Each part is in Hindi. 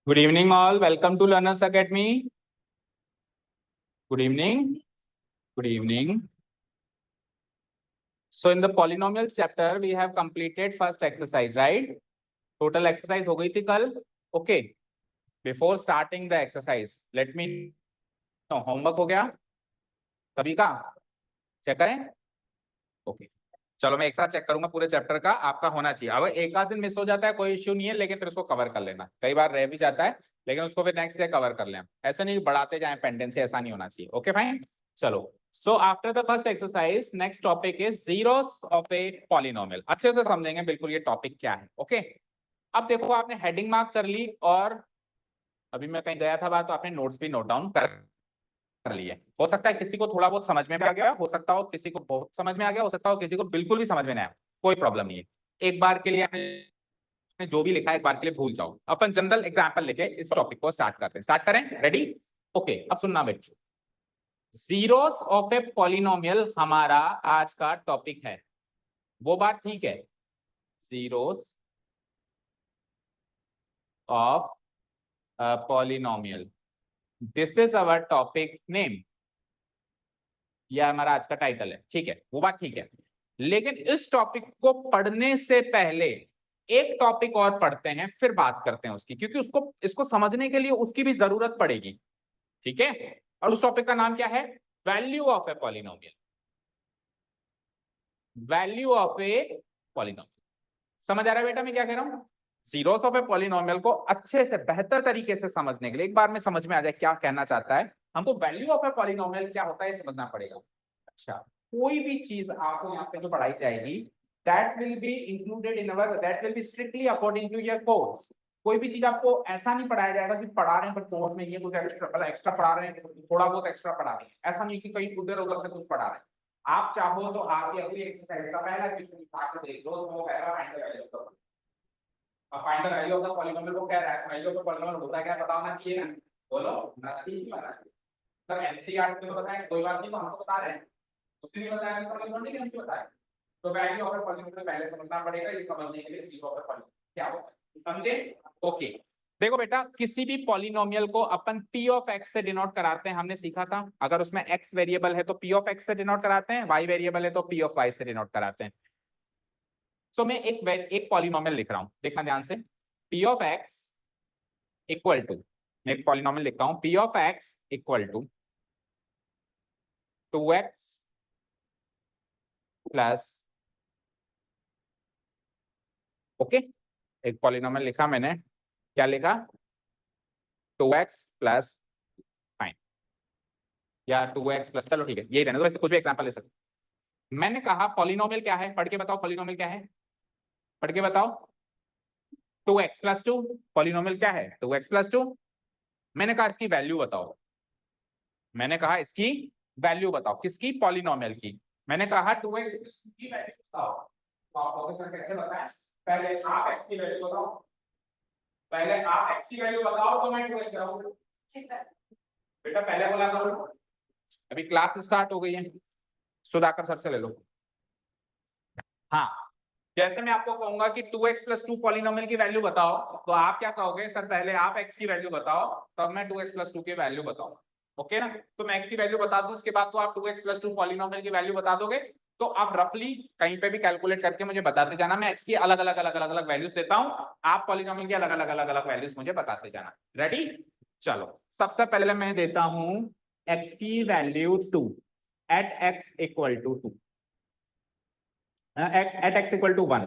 Good evening, all. Welcome to Learners Academy. Good evening. Good evening. So, in the polynomial chapter, we have completed first exercise, right? Total exercise हो गई थी कल. Okay. Before starting the exercise, let me know homework हो गया सभी का. चेक करें. Okay. चलो मैं एक साथ चेक करूंगा पूरे चैप्टर का. आपका होना चाहिए. अब एक आध दिन मिस हो जाता है कोई इश्यू नहीं है, लेकिन फिर उसको कवर कर लेना. कई बार रह भी जाता है, लेकिन उसको फिर नेक्स्ट डे कवर कर लें. ऐसा नहीं बढ़ाते जाएं पेंडेंसी, ऐसा नहीं होना चाहिए. Okay fine. चलो. So after the first exercise next topic is zeros of a polynomial. अच्छे से समझेंगे बिल्कुल ये टॉपिक क्या है. ओके. अब देखो आपने हेडिंग मार्क कर ली और अभी मैं कहीं गया था बात, तो आपने नोट्स भी नोट डाउन कर लिए. हो सकता है किसी को थोड़ा बहुत समझ में भी आ गया, हो सकता हो किसी को बहुत समझ में आ गया, हो सकता हो किसी को बिल्कुल भी समझ में नहीं आया. कोई प्रॉब्लम नहीं है. एक बार के लिए आपने जो भी लिखा है एक बार के लिए भूल जाओ. अपन जनरल एग्जांपल लेके इस टॉपिक को स्टार्ट करते हैं. स्टार्ट करें. रेडी. ओके. अब सुनना बच्चों, जीरोस ऑफ ए पॉलिनोमियल हमारा आज का टॉपिक है. वो बात ठीक है. Zeros of polynomial, this is our topic name. यह हमारा आज का टाइटल है. ठीक है, वो बात ठीक है. लेकिन इस टॉपिक को पढ़ने से पहले एक टॉपिक और पढ़ते हैं, फिर बात करते हैं उसकी, क्योंकि उसको इसको समझने के लिए उसकी भी जरूरत पड़ेगी. ठीक है. और उस टॉपिक का नाम क्या है? Value of a polynomial. Value of a polynomial. समझ आ रहा है बेटा मैं क्या कह रहा हूं? जीरोस ऑफ ए पॉलिनोमियल को अच्छे से बेहतर तरीके से समझने के लिए, एक बार में समझ में आ जाए क्या कहना चाहता है, हमको वैल्यू ऑफ ए पॉलिनोमियल क्या होता है समझना पड़ेगा. अच्छा, कोई भी चीज आपको यहाँ पे जो पढ़ाई जाएगी, that will be included in our, that will be strictly according to your course. कोई भी चीज आपको ऐसा नहीं पढ़ाया जाएगा कि पढ़ा रहे हैं पर कोर्स में ये कुछ एक्स्ट्रा पढ़ा रहे हैं, थोड़ा बहुत एक्स्ट्रा पढ़ा रहे हैं. ऐसा नहीं कि कहीं उधर उधर से कुछ पढ़ा रहे हैं. आप चाहो तो आपकी अगली एक्सरसाइज का पहला क्वेश्चन उठा के देख लो, वो कहेगा find the value of the. अब find the value of the polynomial को कह रहा है, वैल्यू ऑफ द पॉलीनोमियल होता है क्या, पता होना चाहिए ना. बोलो. नहीं पता. सर एनसीईआरटी में बताया, कोई बात नहीं, तो हमको बता रहे हैं. उसके लिए बताया कि पॉलीनोमियल नहीं बताया. तो वैल्यू ऑफ ए पॉलीनोमियल पहले समझना पड़ेगा. ये समझने के लिए जीरो ऑफ ए पॉलीनोमियल क्या होता है समझे. ओके. देखो बेटा, किसी भी पॉलिनोमियल को अपन p ऑफ x से डिनोट कराते हैं. हमने सीखा था अगर उसमें x वेरिएबल है तो p ऑफ x से डिनोट कराते हैं, y वेरिएबल है तो p ऑफ y से डिनोट कराते हैं. सो मैं एक पॉलिनोमियल लिख रहा हूं, देखना ध्यान से. p of x equal to, मैं एक पॉलिनोमियल लिख रहा हूं, p of x equal to 2x plus. Okay. एक पॉलिनोमियल लिखा मैंने. क्या लिखा? 2x प्लस, फाइन, या 2x प्लस, चलो ठीक है यही रहने दो, वैसे कुछ भी एग्जांपल ले सकते. मैंने कहा पॉलिनोमियल क्या है, पढ़ के बताओ. पॉलिनोमियल क्या है, पढ़ के बताओ. 2x plus 2. पॉलिनोमियल क्या है? 2x plus 2. मैंने कहा इसकी वैल्यू बताओ. मैंने कहा इसकी वैल्यू बताओ. किसकी? पॉलिनोमियल की. मैंने कहा 2x की वैल्यू बताओ. तो आप प्रोफेसर कैसे बताएं? पहले आप x की वैल्यू बताओ. पहले आप x की वैल्यू बताओ तो मैं 2x कराऊंगा. बेटा पहले बोला करो. अभी क्लास स्टार्ट हो गई है. सुधाकर सर से ले लो. हाँ, जैसे मैं आपको कहूंगा कि 2x प्लस 2 पॉलिनोमियल की वैल्यू बताओ, तो आप क्या कहोगे? सर पहले आप x की वैल्यू बताओ, तब मैं 2x प्लस 2 की वैल्यू बताऊं. ओके ना. तो मैं x की वैल्यू बता दूं, उसके बाद तो आप 2x प्लस 2 पॉलिनोमियल की वैल्यू बता दोगे. तो आप रफली कहीं पे भी कैलकुलेट करके मुझे बताते जाना. मैं x की अलग अलग वैल्यूज देता हूं, आप पॉलिनोमियल की अलग अलग वैल्यूज मुझे बताते जाना. रेडी. चलो, सबसे पहले मैं देता हूं x की value 2 at x equal to 2, at x equal to 1.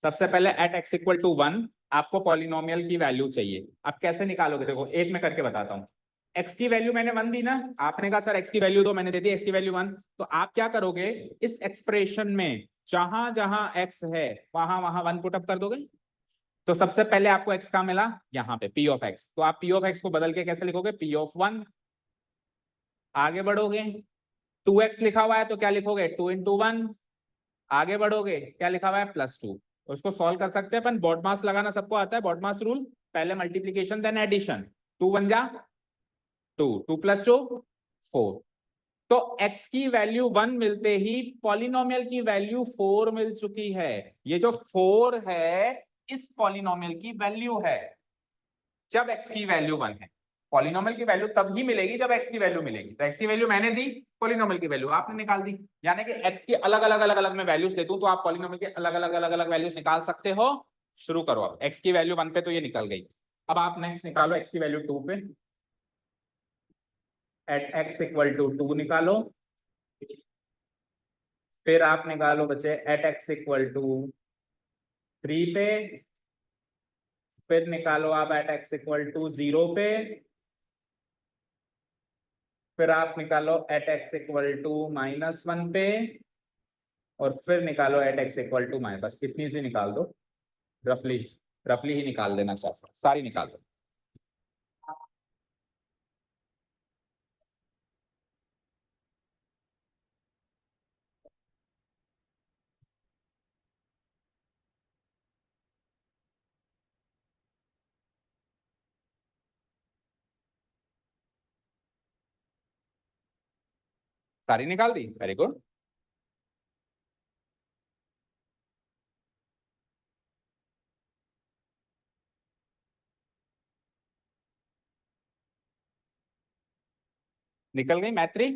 सबसे पहले एट x इक्वल टू 1 आपको पॉलिनोमियल की वैल्यू चाहिए. अब कैसे निकालोगे? देखो एक मैं करके बताता हूँ. x की वैल्यू मैंने 1 दी ना, आपने कहा सर x की वैल्यू दो, मैंने दे दी x की वैल्यू 1. तो आप क्या करोगे? इस एक्सप्रेशन में जहां जहां x है वहां वहां 1 पुट अप कर दोगे. तो सबसे पहले आपको x का मिला यहाँ पे p ऑफ x, तो आप p ऑफ x को बदल के कैसे लिखोगे? p of 1. आगे बढ़ोगे, 2x लिखा हुआ है तो क्या लिखोगे? 2 इंटू 1. आगे बढ़ोगे, क्या लिखा हुआ है? प्लस 2. उसको सॉल्व कर सकते हैं अपन. बॉडमास लगाना सबको आता है, बॉडमास रूल. पहले मल्टीप्लीकेशन देन एडिशन. 2 1 जा 2, 2 प्लस 2 4. तो x की वैल्यू 1 मिलते ही पॉलिनोमियल की वैल्यू 4 मिल चुकी है. ये जो 4 है इस पॉलिनोमियल की वैल्यू है. जब x की वैल्यू 1 है। पॉलिनोमियल की वैल्यू तब ही मिलेगी जब x की वैल्यू मिलेगी। तो x की वैल्यू मैंने दी, पॉलिनोमियल की वैल्यू आपने निकाल दी। यानी कि x की अलग अलग मैं वैल्यूज दे दूं तो आप पॉलिनोमियल के अलग अलग वैल्यूज निकाल सकते हो। शुरू करो। अब x की वैल्यू 1 पे तो ये निकल गई। अब आप नेक्स्ट निकालो x की वैल्यू 2 पे। एट x इक्वल टू 2 निकालो। फिर आप निकालो बच्चे एट x इक्वल टू 3 पे। फिर निकालो आप एट x इक्वल टू 0 पे। फिर आप निकालो एट x इक्वल टू -1 पे। और फिर निकालो at x equal to minus, बस इतनी सी निकाल दो। रफली रफली ही निकाल देना चाहते, सारी निकाल दो। सारी निकाल दी, वेरी गुड। निकल गई मैत्री,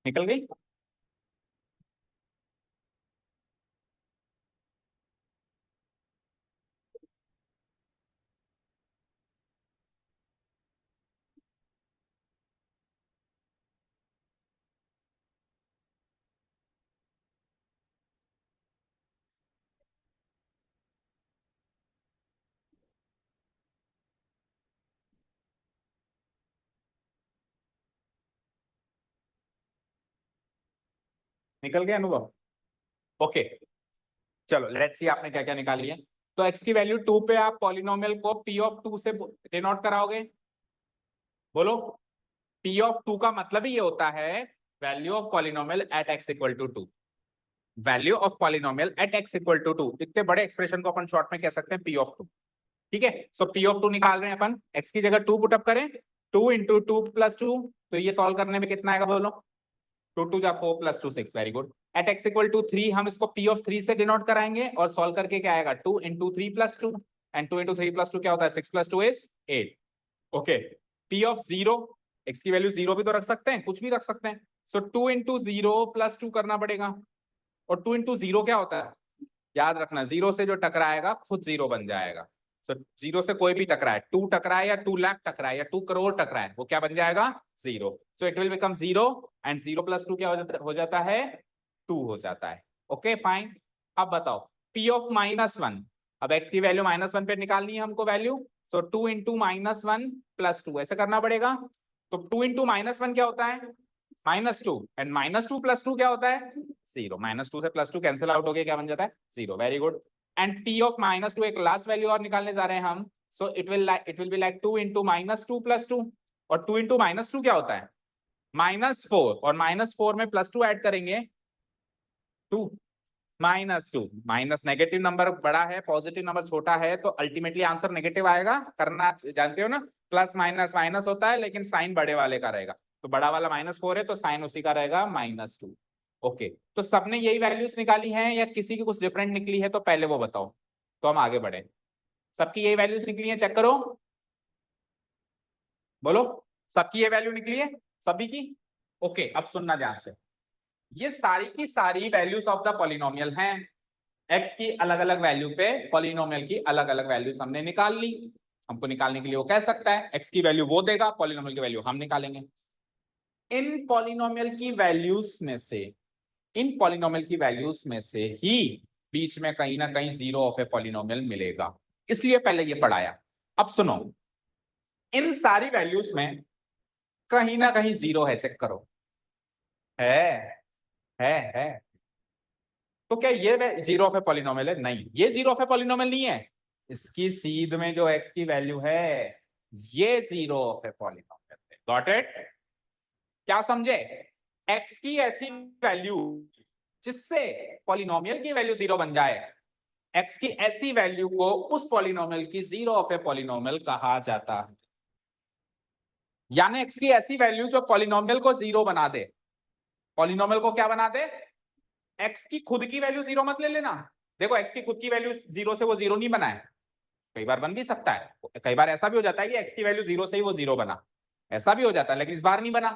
निकल गई। निकल गया अनुभव। ओके, चलो लेट्स सी आपने क्या क्या निकाली है। तो x की वैल्यू 2 पे आप पॉलिनोमियल को p ऑफ 2 से डिनोट कराओगे। बोलो। p ऑफ 2 का मतलब ही ये होता है value of polynomial at x equal to 2। Value of polynomial at x equal to 2, इतने बड़े एक्सप्रेशन को अपन शॉर्ट में कह सकते हैं p ऑफ 2। ठीक है, सो p ऑफ 2 निकाल रहे हैं अपन। x की जगह 2 पुटअप करें। 2 इंटू 2 प्लस 2, तो ये सॉल्व करने में कितना आएगा बोलो। 2 2 जा 4 plus 2 6, very good. At x equal to 3 हम इसको p ऑफ 3 से डिनोट कराएंगे और सॉल्व करके क्या आएगा 2 into 3 plus 2, and 2 into 3 plus 2 क्या होता है 6 plus 2 is 8। Okay, p of 0, x की वैल्यू 0 भी तो रख सकते हैं, कुछ भी रख सकते हैं। सो 2 इंटू 0 प्लस 2 करना पड़ेगा। और 2 इंटू 0 क्या होता है, याद रखना, 0 से जो टकराएगा खुद 0 बन जाएगा। सो 0 से कोई भी टकराए, 2 टकराए या 2 लाख टकराए या 2 करोड़ टकराए, वो क्या बन जाएगा 0। So it will become 0 and 0 plus 2 क्या हो जाता है 2 हो जाता है। Okay fine. अब बताओ p ऑफ -1। अब x की वैल्यू -1 पे निकालनी है हमको वैल्यू। सो 2 इंटू -1 प्लस 2 ऐसे करना पड़ेगा। तो 2 इंटू -1 क्या होता है -2, एंड -2 प्लस 2 क्या होता है 0। -2 से +2 कैंसिल आउट हो गया, क्या बन जाता है 0। Very good. And p of -2 एक लास्ट वैल्यू और निकालने जा रहे हैं हम। So it will be like 2 into -2 plus 2। और 2 इंटू -2 क्या होता है -4, और -4 में +2 ऐड करेंगे 2। -2 माइनस नेगेटिव नंबर बड़ा है, पॉजिटिव नंबर छोटा है, तो अल्टीमेटली आंसर नेगेटिव आएगा। करना जानते हो ना, प्लस माइनस माइनस होता है लेकिन साइन बड़े वाले का रहेगा। तो बड़ा वाला -4 है तो साइन उसी का रहेगा -2। ओके, तो सबने यही वैल्यूज निकाली हैं या किसी की कुछ डिफरेंट निकली है तो पहले वो बताओ, तो हम आगे बढ़े। सबकी यही वैल्यूज निकली है, चेक करो। बोलो, सबकी ये वैल्यू निकली है सभी की। ओके, अब सुनना ध्यान से। ये सारी की सारी वैल्यूज ऑफ द पॉलिनोमियल हैं। x की अलग अलग वैल्यू पे पॉलिनोमियल की अलग अलग वैल्यूज हमने निकाल ली। हमको निकालने के लिए वो कह सकता है x की वैल्यू वो देगा, पॉलिनोमियल की वैल्यू हम निकालेंगे। इन पॉलिनोमियल की वैल्यूज में से, इन पॉलिनोमियल की वैल्यूज में से ही बीच में कहीं ना कहीं जीरो ऑफ ए पॉलिनोमियल मिलेगा, इसलिए पहले ये पढ़ाया। अब सुनो, इन सारी वैल्यूज में कहीं ना कहीं जीरो है, चेक करो। है है। तो क्या ये जीरो ऑफ ए पॉलिनोमियल है? नहीं, ये जीरो ऑफ ए पॉलिनोमियल नहीं है। इसकी सीध में जो x की वैल्यू है ये जीरो ऑफ ए पॉलिनोमियल है। Got it? क्या समझे? x की ऐसी वैल्यू जिससे पॉलिनोमियल की वैल्यू जीरो बन जाए, x की ऐसी वैल्यू को उस पॉलिनोमियल की जीरो ऑफ ए पॉलिनोमियल कहा जाता है। यानी x की ऐसी वैल्यू जो पॉलिनोमियल को जीरो बना दे। पॉलिनोमियल को क्या बना दे? x की खुद की वैल्यू जीरो मत ले लेना। देखो x की खुद की वैल्यू जीरो से वो जीरो नहीं बना है, कई बार बन भी सकता है, कई बार ऐसा भी हो जाता है कि एक्स की वैल्यू 0 से ही वो 0 बना, ऐसा भी हो जाता है, लेकिन इस बार नहीं बना।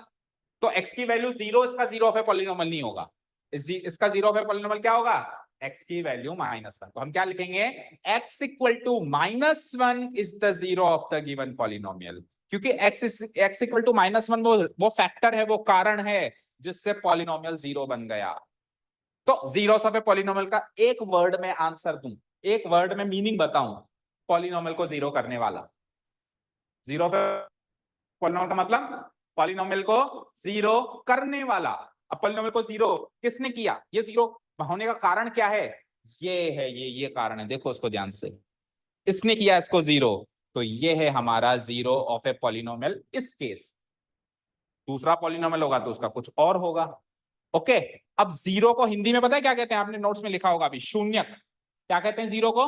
तो एक्स की वैल्यू 0, इसका 0 ऑफ ए पॉलिनोमियल नहीं होगा। इसका 0 ऑफ ए पॉलिनोमियल क्या होगा? एक्स की वैल्यू -1। तो हम क्या लिखेंगे? X equal to -1 is the 0 of the given polynomial, क्योंकि एक्स इक्वल टू -1 वो फैक्टर है, वो कारण है जिससे पॉलिनोमियल 0 बन गया। तो जीरो ऑफ ए पॉलिनोमियल का एक वर्ड में आंसर दूं, एक वर्ड में मीनिंग बताऊं, पॉलिनोमियल को 0 करने वाला। जीरो ऑफ पॉलिनोमियल का मतलब पॉलिनोमियल को 0 करने वाला। अब पॉलिनोमियल को 0 किसने किया? ये 0 होने का कारण क्या है? ये है, ये कारण है, देखो उसको ध्यान से। इसने किया इसको 0, तो ये है हमारा 0 ऑफ ए पॉलिनोमियल। इस केस दूसरा पॉलिनोमियल होगा तो उसका कुछ और होगा। ओके, अब 0 को हिंदी में पता है क्या कहते हैं? आपने नोट्स में लिखा होगा अभी, शून्यक। क्या कहते हैं 0 को?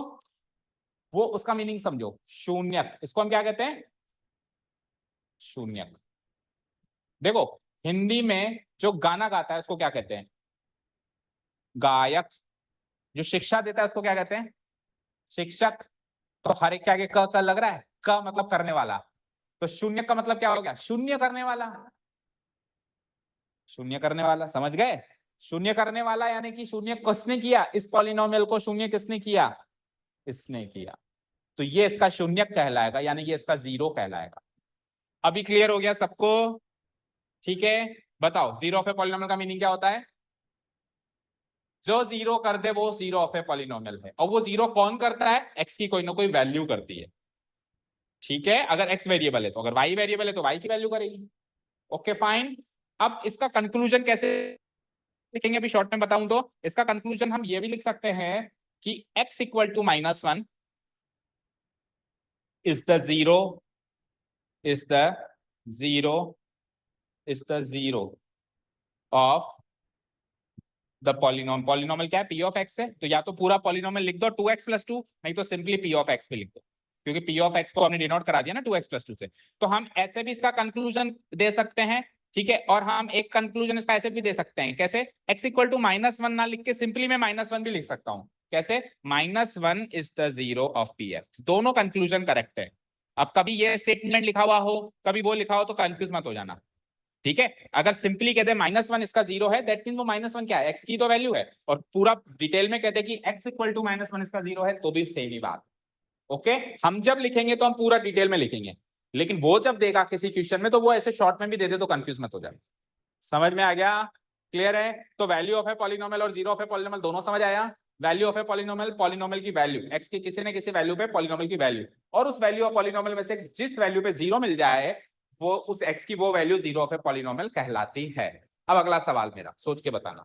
वो उसका मीनिंग समझो, शून्यक। इसको हम क्या कहते हैं? शून्यक। देखो हिंदी में जो गाना गाता है उसको क्या कहते हैं? गायक। जो शिक्षा देता है उसको क्या कहते हैं? शिक्षक। तो हर एक के आगे क लग रहा है, क मतलब करने वाला। तो शून्य का मतलब क्या हो गया? शून्य करने वाला। शून्य करने वाला, समझ गए? शून्य करने वाला यानी कि शून्य किसने किया? इस पॉलिनोमियल को शून्य किसने किया? इसने किया। तो ये इसका शून्य कहलाएगा, यानी कि इसका 0 कहलाएगा। अभी क्लियर हो गया सबको? ठीक है, बताओ 0 ऑफ ए पॉलिनोमियल का मीनिंग क्या होता है? जो 0 कर दे वो 0 ऑफ ए पॉलिनोमियल है। और वो 0 कौन करता है? एक्स की कोई ना कोई वैल्यू करती है। ठीक है, अगर एक्स वेरिएबल है तो, अगर वाई वेरिएबल है तो वाई की वैल्यू करेगी। Okay fine. अब इसका कंक्लूजन कैसे लिखेंगे अभी शॉर्ट में बताऊं तो? इसका कंक्लूजन हम ये भी लिख सकते हैं कि x equal to -1 is the zero, is the zero, is the zero of the polynomial. Polynomial क्या है? पी ऑफ एक्स है, तो या तो पूरा पॉलिनोमियल लिख दो 2x + 2, नहीं तो सिंपली पी ऑफ एक्स भी लिख दो, क्योंकि पी ऑफ एक्स को हमने डिनोट करा दिया ना 2x + 2 से। तो हम ऐसे भी इसका कंक्लूजन दे सकते हैं, ठीक है। और हम एक कंक्लूजन इसका ऐसे भी दे सकते हैं, कैसे? x इक्वल टू -1 ना लिख के सिंपली मैं -1 भी लिख सकता हूं। कैसे? -1 is the 0 of P F. दोनों कंक्लूजन करेक्ट है। अब कभी ये स्टेटमेंट लिखा हुआ हो, कभी वो लिखा हो, तो कंफ्यूज मत हो जाना, ठीक है। अगर सिंपली कहते -1 इसका 0 है, दैट मीन वो -1 क्या है? एक्स की तो वैल्यू है। और पूरा डिटेल में कहते कि x इक्वल टू -1 इसका 0 है, तो भी सेम ही बात। ओके, हम जब लिखेंगे तो हम पूरा डिटेल में लिखेंगे, लेकिन वो जब देगा किसी क्वेश्चन में तो वो ऐसे शॉर्ट में भी दे दे, तो कंफ्यूज मत हो जाए। समझ में आ गया? क्लियर है? तो वैल्यू ऑफ ए पॉलिनोमियल और 0 ऑफ ए पॉलिनोमियल दोनों समझ आया। Value of a polynomial, polynomial की वैल्यू, एक्स की किसी न किसी वैल्यू पे पॉलिनोमियल की वैल्यू, और उस वैल्यू ऑफ पॉलिनोमियल में से जिस वैल्यू पे 0 मिल जाए, वो उस एक्स की वो वैल्यू 0 ऑफ ए पॉलिनोमियल कहलाती है। अब अगला सवाल मेरा, सोच के बताना,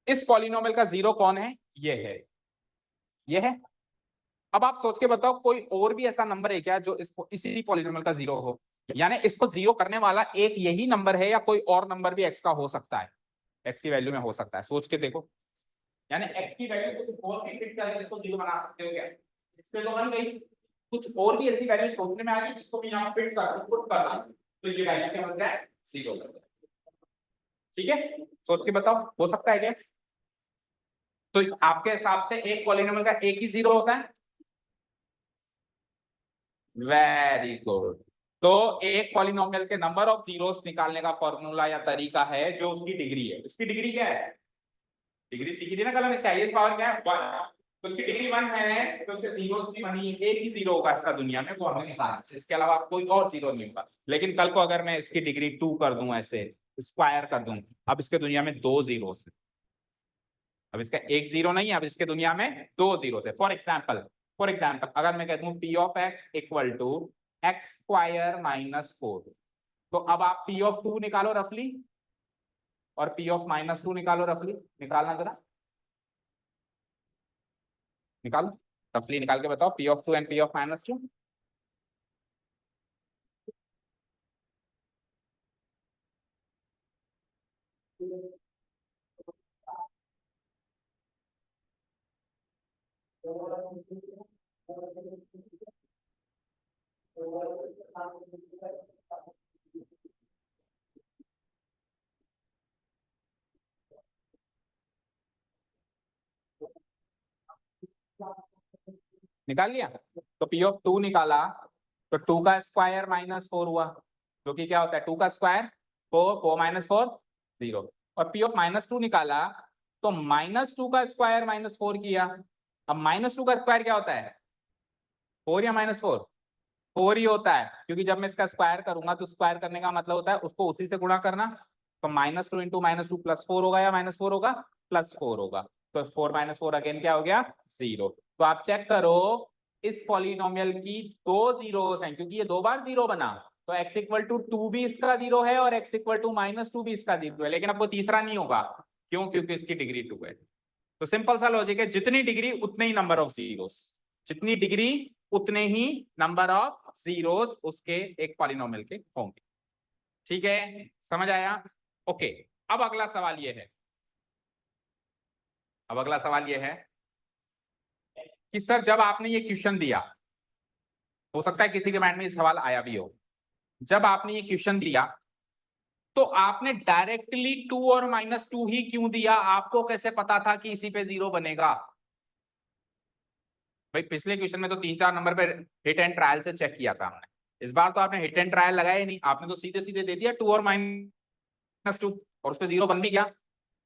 इस पॉलिनोमियल का 0 कौन है? ये है, ये है। अब आप सोच के बताओ, कोई और भी ऐसा नंबर है क्या जो इसी पॉलिनोमियल का 0 हो? यानी इसको 0 करने वाला एक यही नंबर है, या कोई और नंबर भी एक्स का हो सकता है, एक्स की वैल्यू में हो सकता है? सोच के देखो, यानी एक्स की वैल्यू कुछ और फिट करके इसको 0 बना सकते हो क्या? इससे तो बन गई। कुछ और भी ऐसी वैल्यू सोचने में आ गई जिसको मैं यहाँ फिट कर दूं, पुट कर दूं, तो ये वैल्यू क्या बन जाए? 0 बन जाए। ठीक है, सोच के बताओ, हो सकता है क्या? तो आपके हिसाब से एक पॉलिनोमियल का एक ही 0 होता है? Very good. तो एक पॉलिनोमियल के नंबर ऑफ जीरोस निकालने का फॉर्मूला या तरीका है जो उसकी डिग्री है। इसकी डिग्री क्या है? डिग्री सीखी थी ना कल, इसका हाईएस्ट पावर क्या है? 1। तो उसकी डिग्री 1 है, तो उसके जीरोस भी 1 ही, एक ही 0 होगा इसका दुनिया में, वो हमने निकाला। इसके अलावा कोई और 0 नहीं होगा। लेकिन कल को अगर मैं इसकी डिग्री 2 कर दूं, ऐसे स्क्वायर कर दूं, अब इसके दुनिया में 2 जीरोस है। अब इसका एक 0 नहीं है, अब इसके दुनिया में 2 जीरोस है। फॉर एग्जाम्पल अगर मैं कहता हूं p of x equal to x² -4, तो अब आप पी ऑफ 2 निकालो रफली, और पी ऑफ -2 निकालो रफली। निकालना जरा, निकालो रफली, निकाल के बताओ P of 2 and P of -2। निकाल लिया, तो पी ऑफ 2 निकाला तो 2 का स्क्वायर माइनस 4 हुआ, जो कि क्या होता है 2 का स्क्वायर 4, 4 माइनस 4 0। और पी ऑफ -2 निकाला तो -2 का स्क्वायर माइनस 4 किया। अब -2 का स्क्वायर क्या होता है 4 या -4? 4 ही होता है, क्योंकि जब मैं इसका स्क्वायर करूंगा तो स्क्वायर करने का मतलब होता है उसको उसी से गुणा करना। तो -2 इंटू -2 +4 होगा या -4 होगा? +4 होगा। तो 4 - 4 अगेन क्या हो गया 0। तो आप चेक करो इस पॉलिनोमियल की दो जीरोस हैं, क्योंकि ये 2 बार 0 बना, तो x इक्वल टू 2 भी इसका 0 है और x इक्वल टू -2 भी इसका 0 है, लेकिन अब वो तीसरा नहीं होगा। क्यों? क्योंकि इसकी डिग्री 2 है। तो सिंपल सा लॉजिक है, जितनी डिग्री उतने ही नंबर ऑफ जीरोस, जितनी डिग्री उतने ही नंबर ऑफ जीरोस उसके एक पॉलिनोमियल के होंगे। ठीक है, समझ आया? ओके, अब अगला सवाल ये है, अब अगला सवाल ये है कि सर जब आपने ये क्वेश्चन दिया, हो सकता है किसी के माइंड में ये सवाल आया भी हो, जब आपने ये क्वेश्चन दिया तो आपने डायरेक्टली 2 और -2 ही क्यों दिया? आपको कैसे पता था कि इसी पे 0 बनेगा? भाई पिछले क्वेश्चन में तो 3-4 नंबर पे हिट एंड ट्रायल से चेक किया था हमने, इस बार तो आपने हिट एंड ट्रायल लगाया ही नहीं, आपने तो सीधे सीधे दे दिया 2 और -2 और उस पे 0 बन भी गया।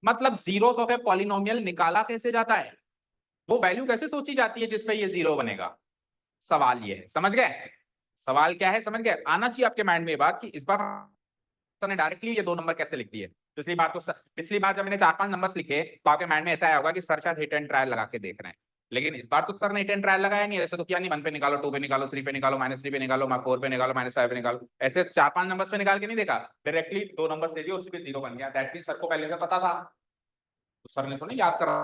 मतलब जीरोस ऑफ ए पॉलिनोमियल निकाला कैसे जाता है, वो वैल्यू कैसे सोची जाती है जिसपे ये 0 बनेगा? सवाल ये है, समझ गए? सवाल क्या है समझ गए? आना चाहिए आपके माइंड में ये बात कि इस बार ने डायरेक्टली ये 2 नंबर कैसे लिख दिए। पिछली बार जब मैंने 4-5 नंबर्स लिखे तो आपके माइंड में ऐसा आया होगा कि सर शायद हिट एंड ट्रायल लगा के देख रहे हैं, लेकिन इस बार तो सर ने हिट एंड ट्रायल लगाया नहीं, ऐसे तो किया नहीं 1 पे निकालो, 2 पे निकालो, 3 पे निकालो, -3 पे निकालो, 4 पे निकालो, -5 पे निकालो, ऐसे 4-5 नंबर्स पे निकाल के नहीं देखा, डायरेक्टली 2 नंबर्स दे दिए उसी पे 0 बन गया। दैट मींस सर को पहले से पता था, तो सर ने तो नहीं याद करा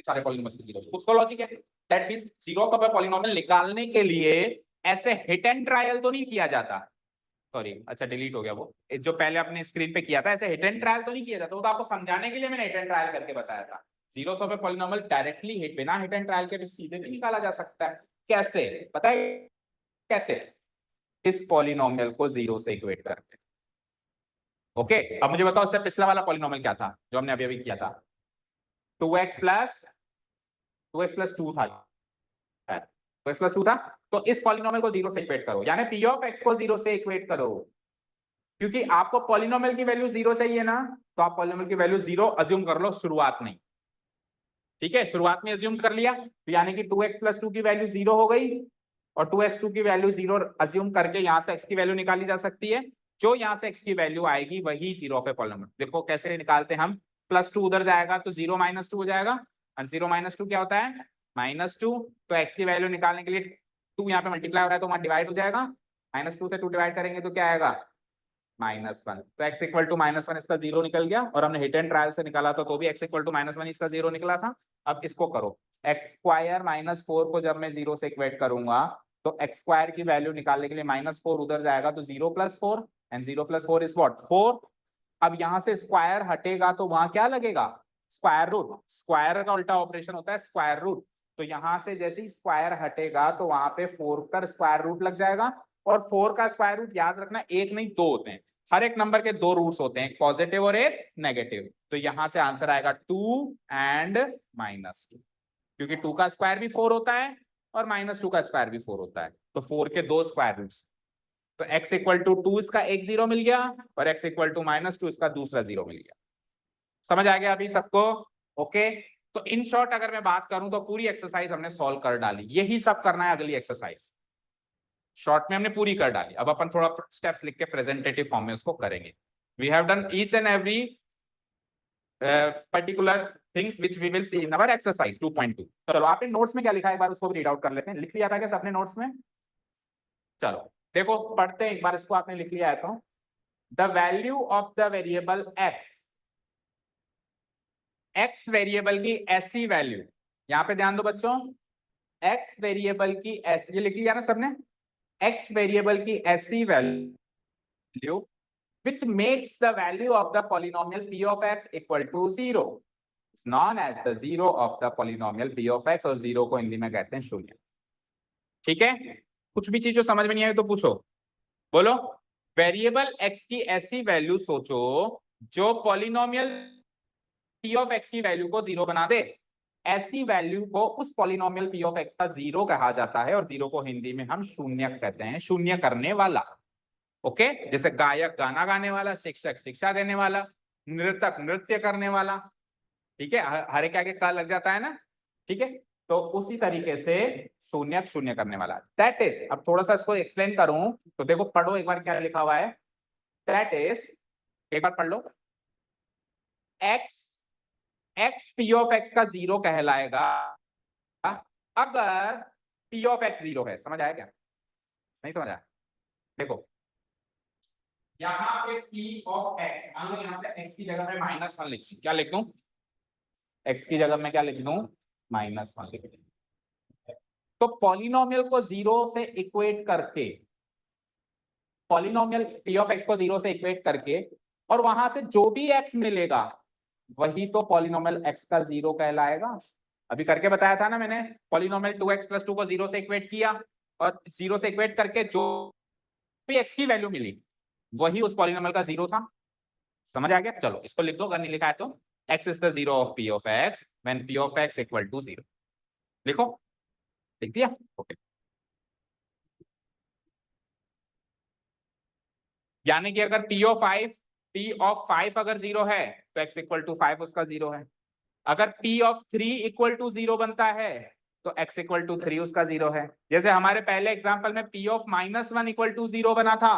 सारे पॉलिनोमियल्स के जीरो, उसको लॉजिक है। That means zero of a polynomial निकालने के लिए ऐसे हिट एंड ट्रायल तो नहीं किया जाता, सॉरी अच्छा डिलीट हो गया वो, जो पहले अपने स्क्रीन पे किया था, ऐसे हिट एंड ट्रायल तो नहीं किया जाता, वो तो आपको समझाने के लिए मैंने हिट एंड ट्रायल करके बताया था। Zeros of a polynomial directly hit बिना हिट एंड ट्रायल के भी सीधे भी निकाला जा सकता है। कैसे पता है? कैसे? इस पॉलिनोमियल को 0 से इक्वेट करके। ओके, अब मुझे बताओ इससे पिछला वाला पॉलिनोमियल क्या था जो हमने अभी अभी किया था? 2x प्लस 2 था, 2x प्लस 2 था। तो इस पॉलिनोमियल को 0 से इक्वेट करो, यानी p ऑफ x को 0 से इक्वेट करो, क्योंकि आपको पॉलिनोमियल की वैल्यू 0 चाहिए ना, तो आप पॉलिनोमियल की वैल्यू 0 अज्यूम कर लो शुरुआत में। ठीक है, शुरुआत में अज्यूम कर लिया, तो यानी कि 2x प्लस 2 की वैल्यू 0 हो गई, और 2x2 की वैल्यू 0 अज्यूम करके यहां से x की वैल्यू निकाली जा सकती है। जो यहां से x की वैल्यू आएगी वही 0 ऑफ ए पॉलिनोमियल। देखो कैसे निकालते हैं हम, +2 उधर जाएगा तो 0 - 2 हो जाएगा, और 0 - 2 क्या होता है -2, तो x की वैल्यू निकालने के लिए 2 यहाँ पे मल्टीप्लाई हो रहा है तो वहां डिवाइड हो जाएगा, -2 से 2 डिवाइड करेंगे तो क्या आएगा -1। तो x इक्वल टू -1 इसका 0 निकल गया, और हमने हिट एंड ट्रायल से निकाला था तो भी x इक्वल टू -1 इसका 0 निकला था। अब इसको करो, x स्क्वायर -4 को जब मैं 0 से इक्वेट करूंगा तो x स्क्वायर की वैल्यू निकालने के लिए -4 उधर जाएगा तो 0 + 4, एंड 0 + 4 इज व्हाट 4। अब यहां से स्क्वायर हटेगा तो वहां क्या लगेगा स्क्वायर रूट, स्क्वायर का उल्टा ऑपरेशन होता है स्क्वायर रूट। तो यहां से जैसे ही स्क्वायर हटेगा तो वहां पे 4 का स्क्वायर रूट लग जाएगा, और 4 का स्क्वायर रूट याद रखना एक नहीं दो होते हैं, हर एक नंबर के 2 रूट्स होते हैं, एक पॉजिटिव और एक नेगेटिव। तो यहां से आंसर आएगा 2 एंड -2, क्योंकि 2 का स्क्वायर भी 4 होता है और -2 का स्क्वायर भी 4 होता है, तो 4 के 2 स्क्वायर रूट्स। तो x इक्वल टू 2 इसका एक 0 मिल गया, और x इक्वल टू -2 इसका दूसरा 0 मिल गया। समझ आ गया अभी सबको? ओके, तो इन शॉर्ट अगर मैं बात करूं तो पूरी एक्सरसाइज हमने सॉल्व कर डाली, यही सब करना है अगली एक्सरसाइज, शॉर्ट में हमने पूरी कर डाली। अब अपन थोड़ा स्टेप्स लिख के प्रेजेंटेटिव फॉर्म में उसको करेंगे। We have done each and every particular things which we will see in our exercise 2.2। चलो आपने नोट्स में क्या लिखा है एक बार उसको भी रीड आउट कर लेते हैं। लिख लिया था क्या सबने नोट्स में? चलो देखो पढ़ते हैं एक बार इसको, आपने लिख लिया है तो the value of the variable x variable की ऐसी वैल्यू, यहां पे ध्यान दो बच्चों, x वेरिएबल की ऐसी, ये लिख लिया ना सबने, x वेरिएबल की ऐसी value which makes the value of the polynomial p of x equal to 0 is known as the zero of the polynomial p of x, और 0 को हिंदी में कहते हैं शून्य। ठीक है, कुछ भी चीज जो समझ में नहीं आई तो पूछो, बोलो। वेरिएबल x की ऐसी वैल्यू सोचो जो पॉलिनोमियल p of x की वैल्यू को 0 बना दे। ऐसी वैल्यू को, उस पॉलिनोमियल पी ऑफ एक्स का जीरो कहा जाता है, और जीरो को हिंदी में हम शून्य कहते हैं, शून्य करने वाला। ओके, जैसे गायक गाना गाने वाला, शिक्षक शिक्षा देने वाला, नृतक नृत्य करने वाला। ठीक है, हर एक आगे का लग जाता है ना। ठीक है, तो उसी तरीके से शून्य शून्य करने वाला, दैट इज। अब थोड़ा सा इसको एक्सप्लेन करूं तो देखो, पढ़ो एक बार क्या लिखा हुआ है। दैट इज, एक बार पढ़ लो। X, X P of X का जीरो कहलाएगा अगर पी ऑफ एक्स जीरो है। समझ आया क्या? नहीं समझ आया? देखो, यहाँ पे पी ऑफ एक्स, मान लो यहाँ पे एक्स की जगह में -1 लिख दूं, क्या लिख दूं? एक्स की जगह में क्या लिख दूं? -1 लिख दूं। तो पॉलिनोमियल को जीरो से इक्वेट करके, पॉलिनोमियल पी ऑफ एक्स को जीरो से इक्वेट करके, और वहां से जो भी एक्स मिलेगा वही तो पॉलिनोमियल एक्स का जीरो कहलाएगा। अभी करके बताया था ना मैंने, पॉलिनोमियल 2x+2 को जीरो से इक्वेट किया, और जीरो से इक्वेट करके जो भी एक्स की वैल्यू मिली वही उस पॉलिनोमियल का जीरो था। समझ आ गया? चलो इसको लिख दो, अगर नहीं लिखा है तो। x is the zero of p of x when p of x equal to zero. लिखो, लिख दिया? ओके। यानी कि अगर p ऑफ 5 अगर जीरो है तो x इक्वल टू 5 उसका जीरो है। अगर p of 3 equal to zero बनता है तो x इक्वल टू 3 उसका जीरो है। जैसे हमारे पहले एग्जांपल में p of -1 equal to zero बना था,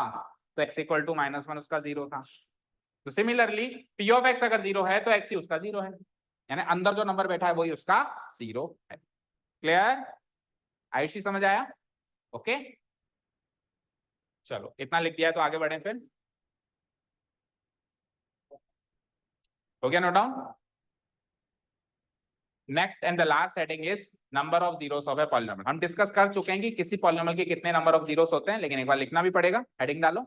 तो x इक्वल टू -1 उसका जीरो था। तो सिमिलरली p ऑफ x अगर जीरो है तो x ही उसका जीरो है, यानी अंदर जो नंबर बैठा है वही उसका जीरो है। क्लियर? आयुषी समझ आया? ओके, चलो इतना लिख दिया है तो आगे बढ़े फिर। हो गया note down? Next and the last heading is number of zeros of a polynomial. हम डिस्कस कर चुके हैं कि किसी पॉलिनोमियल के कितने नंबर ऑफ जीरोस होते हैं, लेकिन एक बार लिखना भी पड़ेगा। हेडिंग डालो।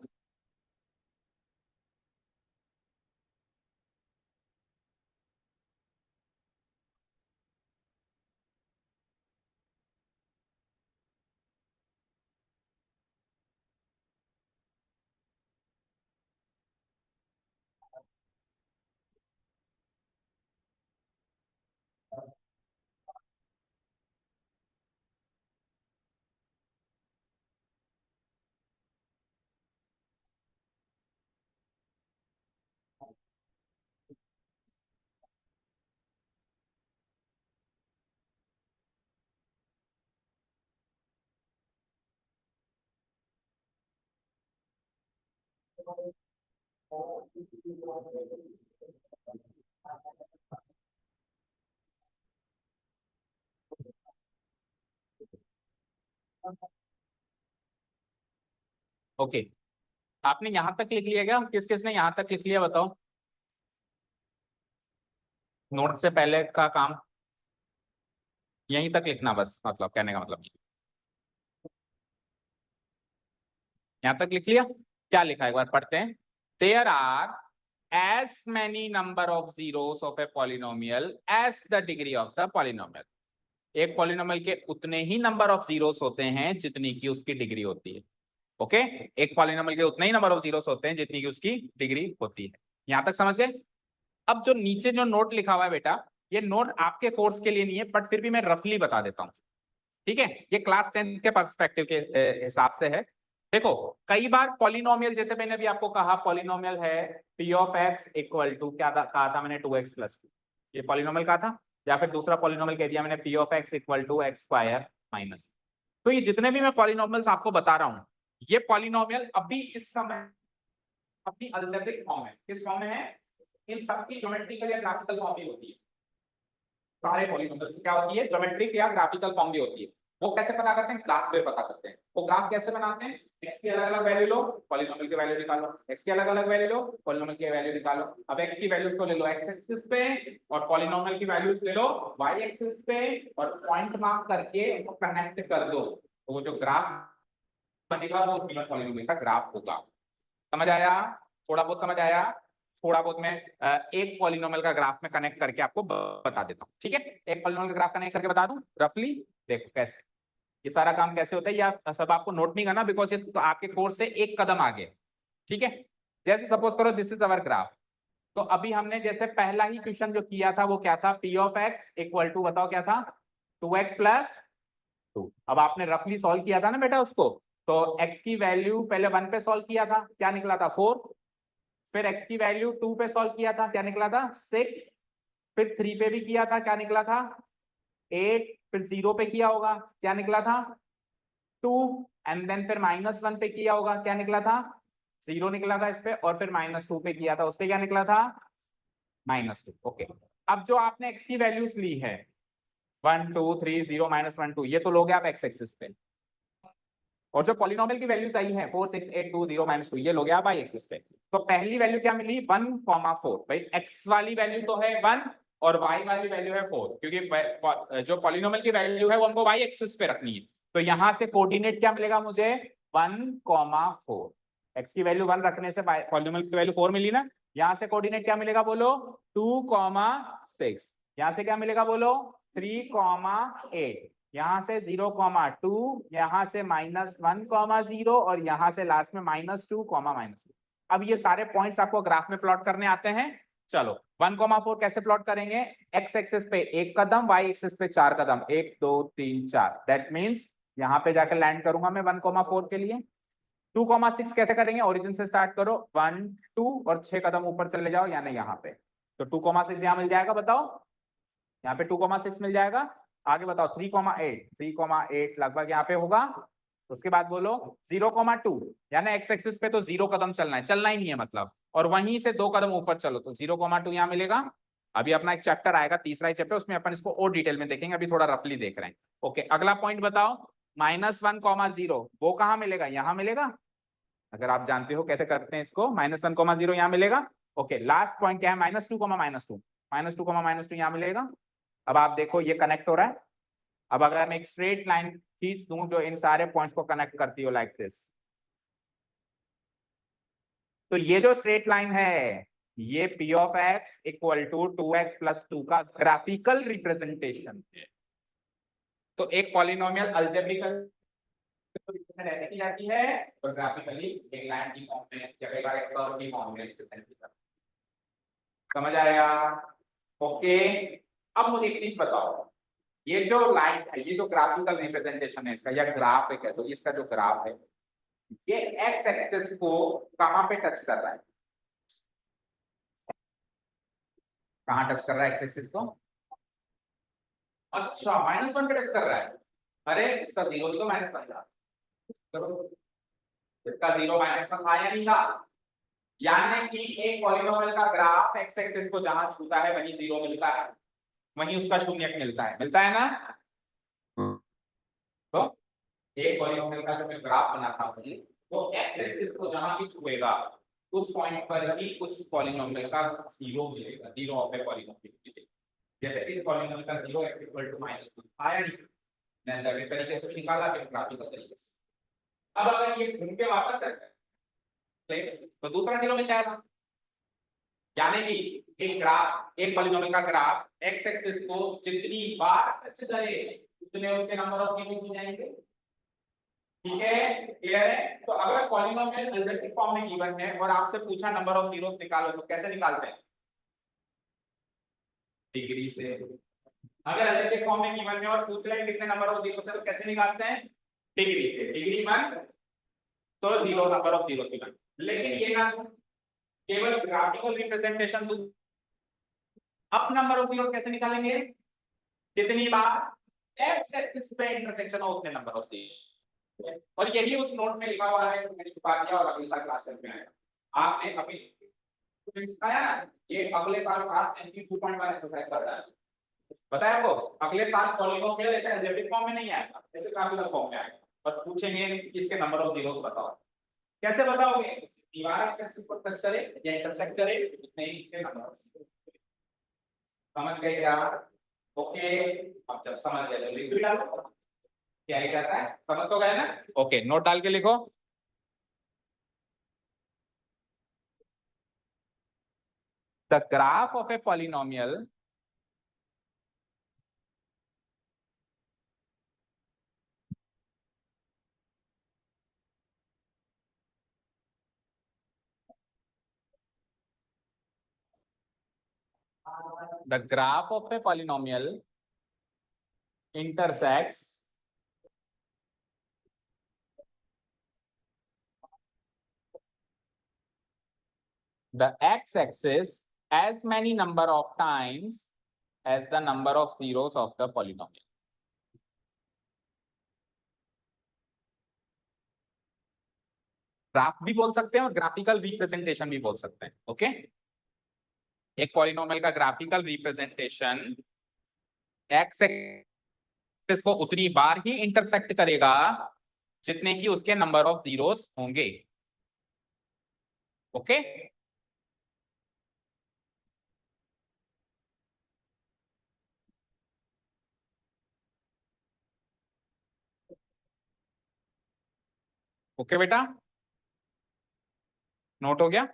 ओके, आपने यहां तक लिख लिया क्या? किस किस ने यहां तक लिख लिया बताओ? नोट से पहले का काम यहीं तक लिखना बस, मतलब कहने का मतलब यहां तक लिख लिया? क्या लिखा है एक बार पढ़ते हैं। There are as many number of zeros of a polynomial as the degree of the polynomial। एक पॉलिनोमियल के उतने ही नंबर ऑफ जीरोस होते हैं जितनी की उसकी डिग्री होती है। ओके, एक पॉलिनोमियल के उतने ही नंबर ऑफ जीरोस होते हैं जितनी की उसकी डिग्री होती है। यहां तक समझ गए? अब जो नीचे जो नोट लिखा हुआ है बेटा, ये नोट आपके कोर्स के लिए नहीं है, बट फिर भी मैं रफली बता देता हूँ। ठीक है, ये क्लास 10 के पर्सपेक्टिव के हिसाब से है। देखो, कई बार पॉलिनोमियल, जैसे मैंने अभी आपको कहा पॉलिनोमियल है p of x equal to क्या कहा था मैंने? 2x+2। ये पॉलिनोमियल का था। या फिर दूसरा पॉलिनोमियल कह दिया मैंने p of x equal to x² minus. तो ये जितने भी मैं पॉलिनोमियल्स आपको बता रहा हूँ, ये पॉलिनोमियल अभी इस समय अपनी अलजेब्रिक फॉर्म है। किस फॉर्म में है? इन सबकी ज्योमेट्रिकल या ग्राफिकल फॉर्म भी होती है। सारे पॉलिनोमियल्स क्या होती है? ज्योमेट्रिक या ग्राफिकल फॉर्म भी होती है। वो कैसे पता करते हैं? ग्राफ पे पता करते हैं। वो ग्राफ कैसे बनाते हैं? x की अलग अलग वैल्यू लो, पॉलिनोमियल की वैल्यू निकालो। x की अलग अलग वैल्यू लो, पॉलिनोमियल की वैल्यू निकालो। अब x की वैल्यूज को ले लो x एक्सिस पे, और पॉलिनोमियल की वैल्यूज ले लो y एक्सिस पे, और पॉइंट मार्क करके वो कनेक्ट कर दो। तो वो जो ग्राफ बनेगा वो पॉलिनोमियल का ग्राफ होगा। समझ आया? थोड़ा बहुत समझ आया? थोड़ा बहुत मैं एक पॉलिनोमियल का ग्राफ में कनेक्ट करके आपको बता देता हूँ। ठीक है, एक पॉलिनोमियल का ग्राफ कनेक्ट करके बता दूं रफली। देखो कैसे ये सारा काम कैसे होता है, या सब आपको नोट नहीं करना, बिकॉज ये तो आपके कोर्स से एक कदम आगे। ठीक है, जैसे सपोज करो दिस इज अवर ग्राफ। तो अभी हमने जैसे पहला ही क्वेश्चन जो किया था वो क्या था, p of x equal to, बताओ क्या था, 2x प्लस 2। अब आपने रफली सॉल्व किया था ना बेटा उसको, तो x की वैल्यू पहले 1 पे सॉल्व किया था, क्या निकला था 4। फिर x की वैल्यू 2 पे सॉल्व किया था, क्या निकला था 6। फिर 3 पे भी किया था, क्या निकला था 8। फिर 0 पे किया होगा, क्या निकला था 2। एंड देन फिर -1 पे किया होगा, क्या निकला था 0 निकला था इस पे। और फिर -2 पे किया था, उस पे क्या निकला था -2। ओके, अब जो आपने x की वैल्यूज ली है 1 2 3 0 -1 2, ये तो लोगे आप x एक्सिस पे। और जो पॉलिनोमियल की वैल्यूज आई है 4 6 8 2 0 -2, ये लोगे आप y एक्सिस पे। तो पहली वैल्यू क्या मिली 1,4। भाई x वाली वैल्यू तो है 1 और y वाली वैल्यू है 4, क्योंकि जो पॉलिनोमियल की वैल्यू है वो हमको y एक्सिस पे रखनी है। तो यहां से कोऑर्डिनेट क्या मिलेगा मुझे 1,4। x की वैल्यू 1 रखने से पॉलिनोमियल की वैल्यू 4 मिली ना। यहाँ से कोऑर्डिनेट क्या मिलेगा बोलो 2,6। यहाँ से क्या मिलेगा बोलो 3,8। यहाँ से 0,2, यहाँ से -1,0 और यहाँ से लास्ट में -2, -2। अब ये सारे पॉइंट्स आपको ग्राफ में प्लॉट करने आते हैं। चलो 1,4 कैसे प्लॉट करेंगे, x एक्सिस पे 1 कदम, y एक्सिस पे 4 कदम, 1 2 3 4। दैट मीन्स यहाँ पे जाकर लैंड करूंगा मैं 1,4 के लिए। 2,6 कैसे करेंगे, ओरिजिन से स्टार्ट करो 1 2 और 6 कदम ऊपर चले जाओ, यानी यहाँ पे। तो 2,6 यहाँ मिल जाएगा, बताओ यहाँ पे 2,6 मिल जाएगा। आगे बताओ 3,8, 3,8 लगभग यहाँ पे होगा। उसके बाद बोलो 0,2, यानी एक्स एक्सिस पे तो 0 कदम चलना है, चलना ही नहीं है मतलब, और वहीं से 2 कदम ऊपर चलो तो 0,2 यहाँ मिलेगा। अभी अपना एक चैप्टर आएगा, तीसरा ही चैप्टर, उसमें अपन इसको और डिटेल में देखेंगे, अभी थोड़ा रफली देख रहे हैं। ओके, अगला पॉइंट बताओ -1,0, वो कहाँ मिलेगा, यहाँ मिलेगा। अगर आप जानते हो कैसे करते हैं इसको, -1,0 यहाँ मिलेगा। ओके, लास्ट पॉइंट क्या है -2, -2, -2 यहाँ मिलेगा। अब आप देखो ये कनेक्ट हो रहा है। अब अगर मैं एक स्ट्रेट लाइन खींच दूं जो इन सारे पॉइंट्स को कनेक्ट करती हो लाइक दिस, तो ये जो स्ट्रेट लाइन है ये p of x equal to 2x plus 2 का ग्राफिकल रिप्रेजेंटेशन है। तो एक पॉलिनोमियल अलजेब्रिकल ऐसे की जाती है और ग्राफिकली एक लाइन की फॉर्म में या कई बार एक कर्व की फॉर्म में रिप्रेजेंट की जाती है। समझ आया? ओके, अब मुझे एक चीज बताओ, ये जो लाइन है, ये जो ग्राफिकल रिप्रेजेंटेशन है इसका, या ग्राफ है, तो इसका जो ग्राफ है ये एक्स एक्सिस को कहां पे टच कर रहा है, कहां टच कर रहा है एक्स एक्सिस को? अच्छा, -1 पे टच कर रहा है। अरे इसका 0 भी तो -1 था, इसका 0 -1 आया नहीं था। यानी कि एक पॉलिनोमियल का ग्राफ एक्स एक्सिस को जहां छूता है वहीं 0 मिलता है, वहीं उसका शून्यक मिलता है ना। तो एक पॉलीनोमियल का जो मैं ग्राफ बनाता हूं वो एक्स एक्सिस को जहां भी छुएगा उस पॉइंट पर ही उस पॉलीनोमियल का 0 मिलेगा, 0 ऑफ ए पॉलीनोमियल। जैसे इस पॉलीनोमियल का 0 x इक्वल टू -2 आया नहीं, मैंने डायरेक्ट तरीके से निकाला, फिर ग्राफिकल तरीके से। अब अगर ये घूम के वापस कर सकते तो दूसरा 0 मिल जाएगा। यानी कि एक ग्राफ, एक पॉलीनोमियल का ग्राफ एक्स एक्सिस को जितनी बार टच करे उतने उसके नंबर ऑफ यूनिट्स हो जाएंगे। ठीक है, क्लियर है? तो अगर पॉलीनोमियल अलजेब्रिक फॉर्म में गिवन है और आपसे पूछा नंबर ऑफ जीरोस निकालो, तो कैसे निकालते हैं? डिग्री से। अगर अलजेब्रिक फॉर्म में गिवन है और पूछ रहे हैं कितने नंबर ऑफ जीरोस है, तो कैसे निकालते हैं? डिग्री से। डिग्री 1 तो 0 नंबर ऑफ जीरोस निकाल। लेकिन ये ना केवल ग्राफिकल रिप्रेजेंटेशन दूं, अब नंबर ऑफ जीरोस कैसे निकालेंगे? जितनी बार एक्स एक्सिस पे इंटरसेक्शन हो उतने नंबर ऑफ जीरोस। और यही उस नोट में लिखा हुआ है, मैंने छुपा दिया और अगले साल क्लास करके आएगा। आपने अभी सिखाया ना, ये अगले साल क्लास 2.1 एक्सरसाइज कर रहा है। पता है आपको, अगले साल पॉलीनोमियल ऐसे अलजेब्रिक फॉर्म में नहीं आएगा, ऐसे ग्राफिकल फॉर्म में आएगा, और पूछेंगे इसके नंबर ऑफ जीरोस बताओ। कैसे बताओगे? दीवार एक्स एक्सिस पर टच करे या इंटरसेक्ट करे उतने ही इसके नंबर ऑफ जीरोस। समझ गए क्या? ओके, अब जब समझ गए तो लिख भी डालो क्या ही कहता है, समझ तो गए ना? ओके, नोट डाल के लिखो। The graph of a polynomial the graph of a polynomial intersects the x-axis as many number of times as the number of zeros of the polynomial. Graph भी बोल सकते हैं और ग्राफिकल रिप्रेजेंटेशन भी बोल सकते हैं. ओके, एक पॉलिनोमियल का ग्राफिकल रिप्रेजेंटेशन एक्स एक्सिस को उतनी बार ही इंटरसेक्ट करेगा जितने की उसके नंबर ऑफ जीरोस होंगे. ओके, ओके बेटा, नोट हो गया.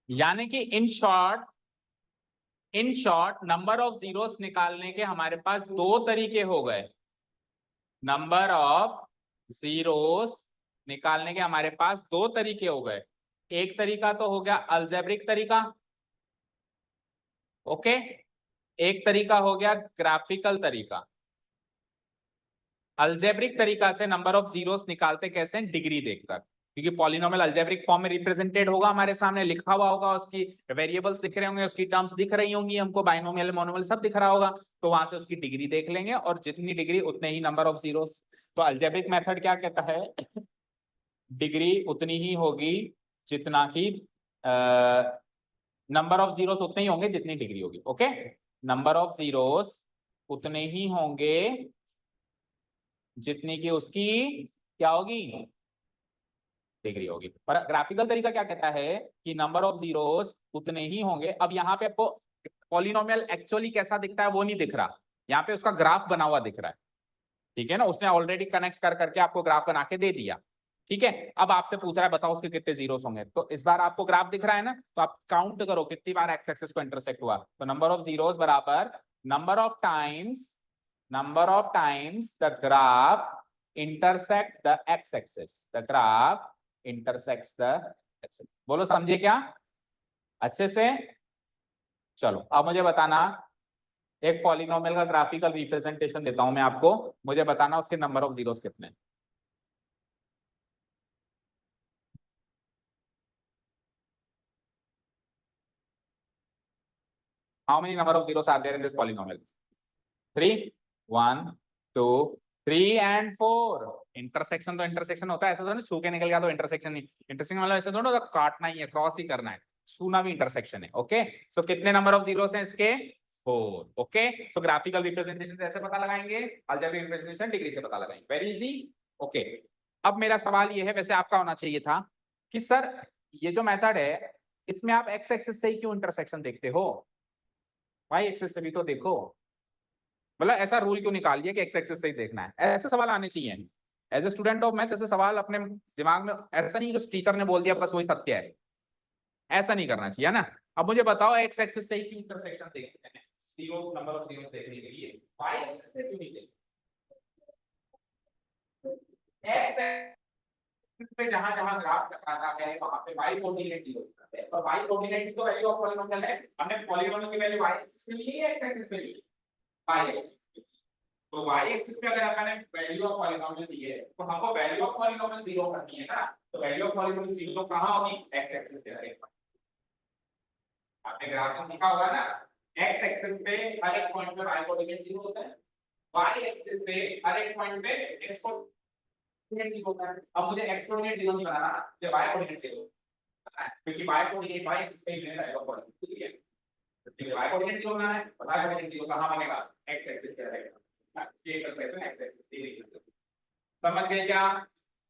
यानी कि in short number of zeros निकालने के हमारे पास दो तरीके हो गए. नंबर ऑफ जीरोस निकालने के हमारे पास दो तरीके हो गए. एक तरीका तो हो गया अलजेब्रिक तरीका. ओके, एक तरीका हो गया ग्राफिकल तरीका. अलजेब्रिक तरीका से नंबर ऑफ जीरोस निकालते कैसे? डिग्री देखकर, क्योंकि पॉलिनोमियल अलजेब्रिक फॉर्म में रिप्रेजेंटेड होगा, हमारे सामने लिखा हुआ होगा, उसकी वेरिएबल्स दिख रहे होंगे, उसकी टर्म्स दिख रही होंगी, हमको बाइनोमियल मोनोमियल सब दिख रहा होगा, तो वहां से उसकी डिग्री देख लेंगे और जितनी डिग्री उतने ही नंबर ऑफ जीरोस. तो अलजेब्रिक मेथड क्या कहता है? डिग्री उतनी ही होगी जितना की नंबर ऑफ जीरोस उतने ही होंगे जितनी डिग्री होगी. ओके, नंबर ऑफ जीरोस उतने ही होंगे जितनी की उसकी क्या होगी? डिग्री होगी. पर ग्राफिकल तरीका क्या कहता है कि नंबर ऑफ जीरोस उतने ही होंगे. अब यहाँ पे आपको पॉलिनोमियल एक्चुअली कैसा दिखता है वो नहीं दिख रहा, यहाँ पे उसका ग्राफ बना हुआ दिख रहा है. ठीक है ना, उसने ऑलरेडी कनेक्ट कर करके आपको ग्राफ बना के दे दिया. ठीक है, अब आपसे पूछ रहा है बताओ उसके कितने जीरोस होंगे. तो इस बार आपको ग्राफ दिख रहा है ना, तो आप काउंट करो कितनी बार एक्स एक्सिस को इंटरसेक्ट हुआ. तो नंबर ऑफ जीरोस बराबर number of times the graph intersect the x-axis. The graph intersects the x-axis. बोलो समझे क्या अच्छे से? चलो अब मुझे बताना, एक पॉलिनोमियल का ग्राफिकल रिप्रेजेंटेशन देता हूं मैं आपको, मुझे बताना उसके नंबर ऑफ जीरोस कितने. How many number of zeros are there in this polynomial? 3, 1, 2, 3 and 4. Intersection तो इंटरसेक्शन होता है, ऐसा तो नहीं छू के निकल गया तो इंटरसेक्शन नहीं. इंटरसेक्शन मतलब ऐसा थोड़ा काटना ही है, क्रॉस ही करना है. छूना भी इंटरसेक्शन है. ओके, सो कितने नंबर ऑफ जीरोस हैं इसके? 4. ओके, सो ग्राफिकल रिप्रेजेंटेशन कैसे पता लगाएंगे? अलजेब्रिक रिप्रेजेंटेशन डिग्री से पता लगाएंगे. Very easy. ओके, अब मेरा सवाल ये है, वैसे आपका होना चाहिए था कि सर ये जो मेथड है इसमें आप एक्स एक्सिस से ही क्यों इंटरसेक्शन देखते हो, वाई एक्सिस से भी तो देखो. मतलब ऐसा रूल क्यों निकाल दिया कि एक्स एक्सिस से ही देखना है? ऐसे सवाल आने चाहिए. As a student of maths ऐसे सवाल अपने दिमाग में, ऐसा नहीं जो टीचर ने बोल दिया बस वही सत्य है, ऐसा नहीं करना चाहिए ना. अब मुझे बताओ एक्स एक्सिस से ही क्यों इंटरसेक्शन देखते हैं? जीरोस, नंबर ऑफ जीरोस देखने के लिए वाई एक्सिस से क्यों नहीं देखते? एक्स एक्सिस पे जहां जहां ग्राफ लगाता है वहां पे वाई कोऑर्डिनेट जीरो होता है, और वाई कोऑर्डिनेट तो वैल्यू ऑफ पॉलीनोमियल है. हमने पॉलीनोमियल की वैल्यू वाई एक्सिस पे ली है, एक्स एक्सिस पे ली है? Y axis. तो y एक्सिस पे अगर अपन वैल्यू ऑफ पॉलीनोमियल दी है तो हमको वैल्यू ऑफ पॉलीनोमियल जीरो करनी है ना. तो वैल्यू ऑफ पॉलीनोमियल जीरो कहां होगी? x एक्सिस पे. आपने ग्राफ में सीखा होगा ना, x एक्सिस पे हर एक पॉइंट पे y कोऑर्डिनेट जीरो होता है, y एक्सिस पे हर एक पॉइंट पे x कोऑर्डिनेट जीरो होता है. अब मुझे x कोऑर्डिनेट जीरो नहीं बनाना, मुझे y कोऑर्डिनेट जीरो, क्योंकि y कोऑर्डिनेट y एक्सिस पे ही रहेगा कोऑर्डिनेट. ठीक है, तो y कोऑर्डिनेट जीरो बनाना है, y कोऑर्डिनेट जीरो कहां बनेगा? x एक्सिस पे रहेगा. समझ गए क्या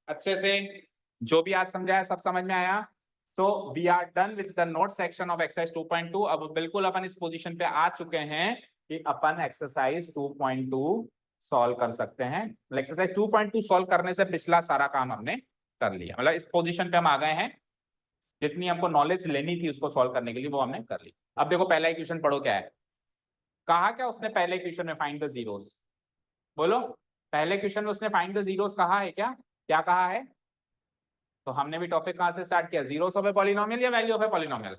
अच्छे से? जो भी आज समझाया सब समझ में आया? तो we are done with the note section of exercise 2.2. अब बिल्कुल अपन इस पोजीशन पे आ चुके हैं कि अपन एक्सरसाइज 2.2 सॉल्व कर सकते हैं. एक्सरसाइज 2.2 सॉल्व करने से पिछला सारा काम हमने कर लिया. मतलब इस पोजीशन पे हम आ गए हैं, जितनी हमको नॉलेज लेनी थी उसको सॉल्व करने के लिए वो हमने कर ली. अब देखो पहला इक्वेशन पढ़ो क्या है. कहा क्या उसने पहले इक्वेशन में? Find the zeros. बोलो, पहले क्वेश्चन में उसने फाइंड द जीरोस कहा है क्या? क्या कहा है? तो हमने भी टॉपिक कहां से स्टार्ट किया, जीरोस ऑफ ए पॉलिनोमियल या वैल्यू ऑफ ए पॉलिनोमियल।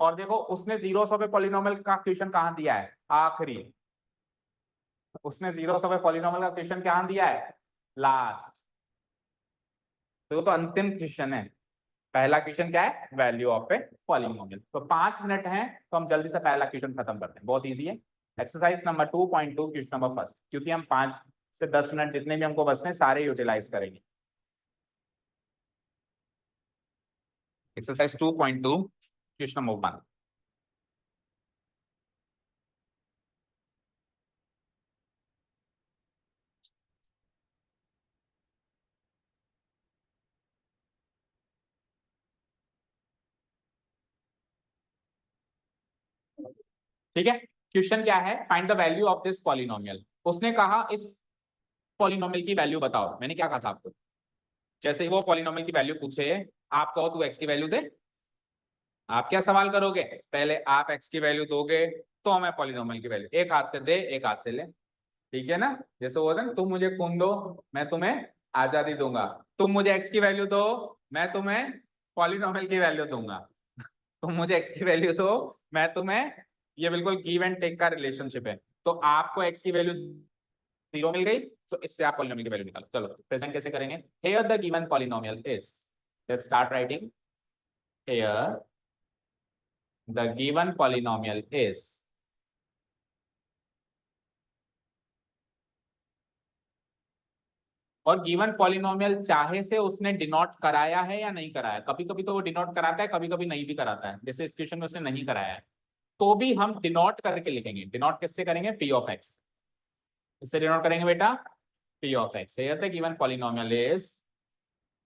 और देखो उसने जीरोस ऑफ ए पॉलिनोमियल का क्वेश्चन कहां दिया है, आखिरी। उसने जीरोस ऑफ ए पॉलिनोमियल का क्वेश्चन कहां दिया है, लास्ट। तो अंतिम क्वेश्चन है। पहला क्वेश्चन क्या है, वैल्यू ऑफ ए पॉलिनोमियल। तो 5 मिनट हैं तो हम जल्दी से पहला क्वेश्चन खत्म करते हैं, बहुत इजी है। Exercise number 2.2 question number first, क्योंकि हम 5 से 10 मिनट जितने भी हमको बचते हैं सारे यूटिलाइज करेंगे। Exercise 2.2 question number 1। ठीक है, क्वेश्चन क्या है, find the value of this polynomial. उसने कहा इस पॉलिनोमियल की वैल्यू बताओ। मैंने क्या कहा था आपको, जैसे ही वो पॉलिनोमियल की वैल्यू पूछे, आप कहो तू एक्स की वैल्यू दे। आप क्या सवाल करोगे, पहले आप एक्स की वैल्यू दोगे तो मैं पॉलिनोमियल की वैल्यू, एक हाथ से दे एक हाथ से ले। ठीक है ना, जैसे वो था, तुम मुझे खून दो मैं तुम्हें आजादी दूंगा, तुम मुझे एक्स की वैल्यू दो मैं तुम्हें पॉलिनोमियल की वैल्यू दूंगा। तुम मुझे एक्स की वैल्यू दो मैं तुम्हें, ये बिल्कुल गिव एंड टेक का रिलेशनशिप है। तो आपको एक्स की वैल्यू 0 मिल गई, तो इससे आप पॉलिनोमियल की वैल्यू निकालो। चलो प्रेजेंट कैसे करेंगे, here the given polynomial is, let's start writing. Here the given polynomial is, और गिवन पॉलिनोमियल चाहे से उसने डिनोट कराया है या नहीं कराया। कभी कभी तो वो डिनोट कराता है, कभी कभी नहीं भी कराता है। जैसे इस क्वेश्चन में उसने नहीं कराया है, तो भी हम डिनोट करके लिखेंगे। डिनोट किससे करेंगे, पी ऑफ एक्स, इससे डिनोट करेंगे बेटा p of x. Here the given polynomial is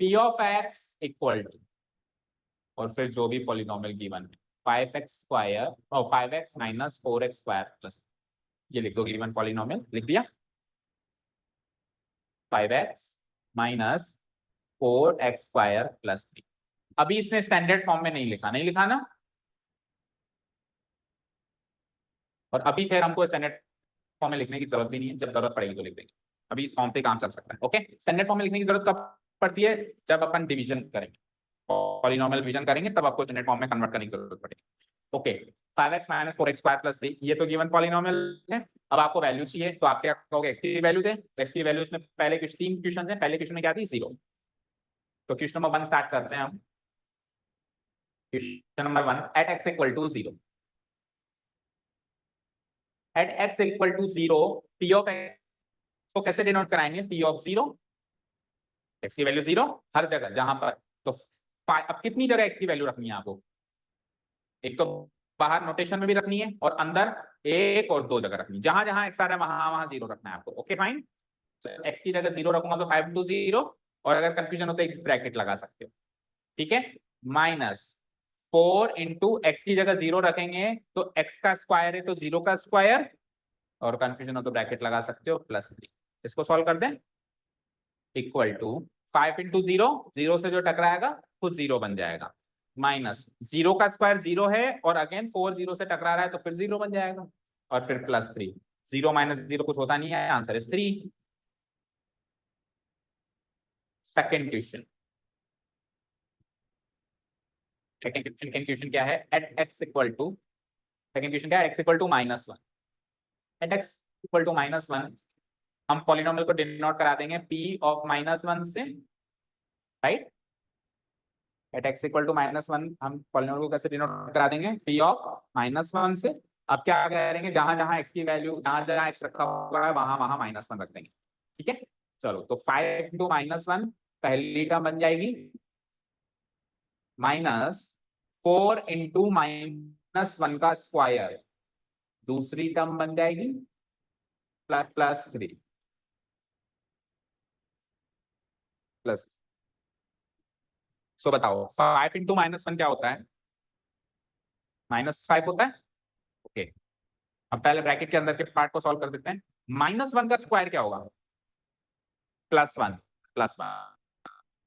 p of x equal to, और फिर जो भी पॉलिनोमियल गिवन है, 5x² और 5x minus 4x square plus, ये लिख दो गिवन पॉलिनोमियल, लिख दिया 5x minus 4x square plus 3। अभी इसने स्टैंडर्ड फॉर्म में नहीं लिखा, नहीं लिखा ना, और अभी फिर हमको स्टैंडर्ड फॉर्म में लिखने की जरूरत भी नहीं है, जब जरूरत पड़ेगी तो लिख देंगे। अभी इस फॉर्म पे काम चल सकता है। ओके, स्टैंडर्ड फॉर्म में लिखने की जरूरत कब पड़ती है, जब अपन डिवीजन करेंगे, पॉलिनोमियल डिवीजन करेंगे, तब आपको स्टैंडर्ड फॉर्म में कन्वर्ट करने की जरूरत पड़ेगी। Okay, 5x minus 4x square plus 3, ये तो गिवन पॉलिनोमियल है। अब आपको वैल्यू चाहिए, तो आप क्या कहोगे, एक्स की वैल्यू दे। एक्स की वैल्यू इसमें पहले कुछ 3 क्वेश्चन है, पहले क्वेश्चन में क्या थी, 0। तो क्वेश्चन नंबर 1 स्टार्ट करते हैं हम। Question number 1, at x equal to 0, at x equal to 0 p of x को कैसे डिनोट कराएंगे, पी ऑफ 0, एक्स की वैल्यू 0 हर जगह जहां पर। तो अब कितनी जगह एक्स की वैल्यू रखनी है आपको, एक तो बाहर नोटेशन में भी रखनी है और अंदर एक और 2 जगह रखनी है। जहां जहां एक्स आ रहा है वहां वहां 0 रखना है आपको। ओके फाइन, एक्स की जगह 0 रखूंगा तो 5 टू 0, और अगर कंफ्यूजन हो तो एक ब्रैकेट लगा सकते हो। ठीक है, माइनस 4 इंटू एक्स की जगह 0 रखेंगे तो एक्स का स्क्वायर है तो 0 का स्क्वायर, और कंफ्यूजन हो तो ब्रैकेट लगा सकते हो प्लस 3। इसको सॉल्व कर दें, इक्वल टू 5 इंटू 0, 0 से जो टकराएगा खुद 0 बन जाएगा, माइनस 0 का स्क्वायर 0 है, और अगेन 4 0 से टकरा रहा है तो फिर 0 बन जाएगा, और फिर प्लस 3। 0 माइनस 0 कुछ होता नहीं है, answer is 3। Second question, second question क्या है, at x equal to, second question क्या है, x equal to -1, at x equal to -1 हम पॉलिनोमियल को डिनोट करा देंगे p ऑफ -1 से, right. At x equal to -1 हम पॉलिनोमियल को कैसे डिनोट करा देंगे, p ऑफ -1 से। अब क्या करेंगे, जहां जहां x की वैल्यू, जहां जहां x रखा हुआ है वहां वहां -1 रख देंगे। ठीक है, चलो तो 5 इंटू -1 पहली टर्म बन जाएगी, माइनस 4 इंटू -1 का स्क्वायर दूसरी टर्म बन जाएगी, प्लस 3 प्लस। सो बताओ 5 इंटू -1 क्या होता है, -5 होता है। ओके, अब पहले ब्रैकेट के अंदर के पार्ट को सॉल्व कर देते हैं। -1 का स्क्वायर क्या होगा, +1, +1,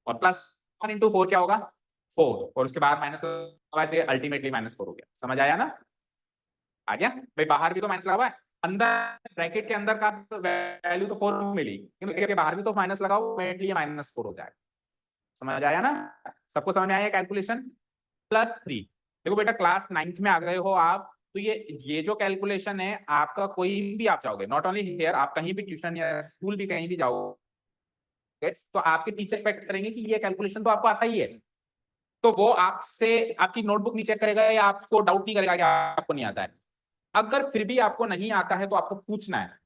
और +1 इंटू 4 क्या होगा, 4, और उसके बाद माइनस अल्टीमेटली -4 हो गया। समझ आया ना, आ गया भाई, बाहर भी तो माइनस लगा हुआ है, अंदर ब्रैकेट के अंदर का वैल्यू तो 4 मिली, लेकिन बाहर भी तो माइनस लगाओ, -4 हो जाएगा। समझ आया ना? सबको समझ में आया कैलकुलेशन? +3। देखो बेटा क्लास 9th में आ गए हो आप, तो ये जो कैलकुलेशन है आपका, कोई भी आप जाओगे, नॉट ओनली हियर, आप कहीं भी ट्यूशन या स्कूल भी कहीं भी जाओगे तो आपके टीचर एक्सपेक्ट करेंगे कि ये कैलकुलेशन तो आपको आता ही है, तो वो आपसे आपकी नोटबुक नहीं चेक करेगा या आपको डाउट नहीं करेगा कि आपको नहीं आता है। अगर फिर भी आपको नहीं आता है तो आपको पूछना है,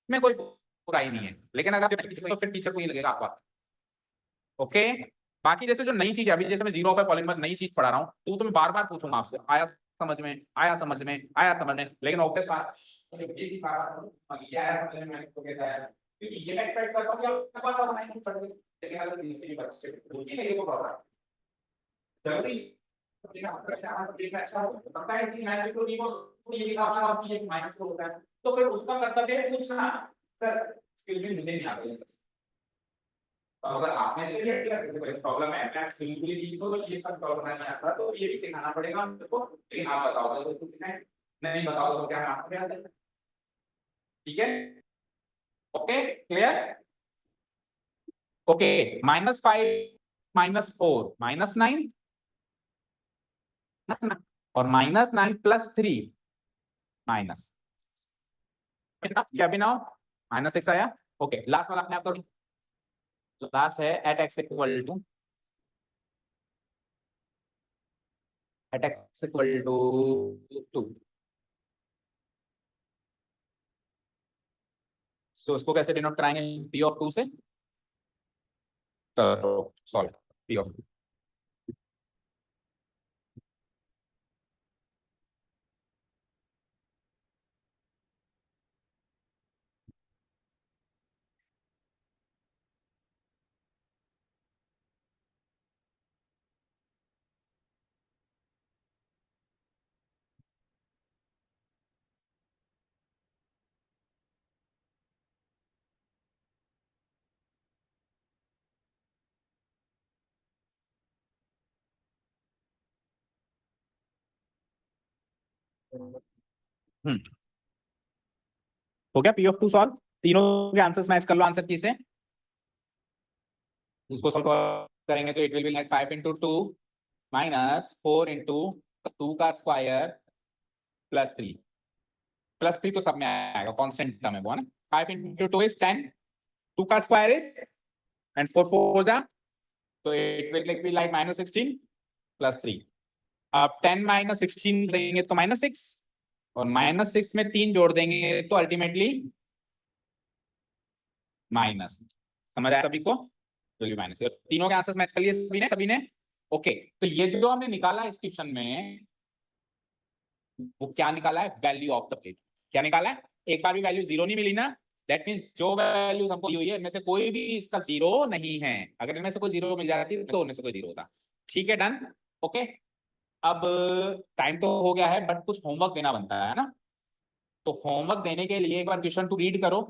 में कोई बुराई नहीं है, लेकिन अगर तो फिर टीचर को ये लगेगा आपका। ओके, बाकी जैसे जो नई चीज है, अभी जैसे मैं जीरो ऑफ पॉलीमर नई चीज पढ़ा रहा हूँ, तो मैं बार बार पूछूंगा आपसे, आया समझ में, आया समझ में, आया समझ में, लेकिन ऑब्वियस बात ये चीज क्या है समझ में तो कैसा है, क्योंकि ये मैं एक्सपेक्ट करता हूं कि आप बात बात नहीं पढ़ सकते, लेकिन अगर तीसरी बच्चे को ये नहीं को पढ़ा जरूरी अच्छा होता है, इसी मैथ को ये लिखा हुआ है और ये माइनस को होता है, तो फिर उसका कर्तव्य है पूछना, सर स्किल भी मुझे नहीं आती है, अगर आपने से भी कोई प्रॉब्लम है, मैं सिंपली भी तो ये सब सॉल्व करना नहीं आता, तो ये भी सिखाना पड़ेगा हमको, लेकिन आप बताओ तो कुछ नहीं बताओ तो क्या आपको क्या आता है? ठीक है, ओके क्लियर? ओके, -5 -4 -9 और -9 +3 माइनस क्या भी ना हो, -6 आया। ओके, लास्ट वाला अपने आप करो, लास्ट है एट x इक्वल टू 2, सो उसको कैसे डिनोट कराएंगे p ऑफ 2 से, तो सॉल्व p ऑफ 2। हो गया p ऑफ 2 सॉल्व, तीनों के आंसर्स मैच कर लो आंसर की से, इसको सॉल्व करेंगे तो इट विल बी लाइक 5 × 2 -4 × 2 का स्क्वायर +3 +3 तो सब में आएगा, कांस्टेंट टर्म है वो, है ना। 5 × 2 इज 10, 2 का स्क्वायर इज एंड 4 4 जा, तो इट विल बी लाइक -16 +3। अब 10 - 16 लेंगे तो -6 और -6 में 3 जोड़ देंगे तो अल्टीमेटली माइनस, समझ आया सभी को? माइनस, तीनों के आंसर्स मैच कर लिए सभी ने ओके। तो ये जो हमने निकाला इस क्वेश्चन में, वो क्या निकाला है, वैल्यू ऑफ द प्लेट। क्या निकाला है, एक बार भी वैल्यू 0 नहीं मिली ना, दैट मींस जो वैल्यूज हमको दी हुई है इनमें से कोई भी इसका 0 नहीं है, अगर इनमें से कोई 0 मिल जाती तो उनमें से कोई 0 होता। ठीक है, डन, ओके। अब टाइम तो हो गया है, बट कुछ होमवर्क देना बनता है ना, तो होमवर्क देने के लिए एक बार क्वेश्चन टू रीड करो।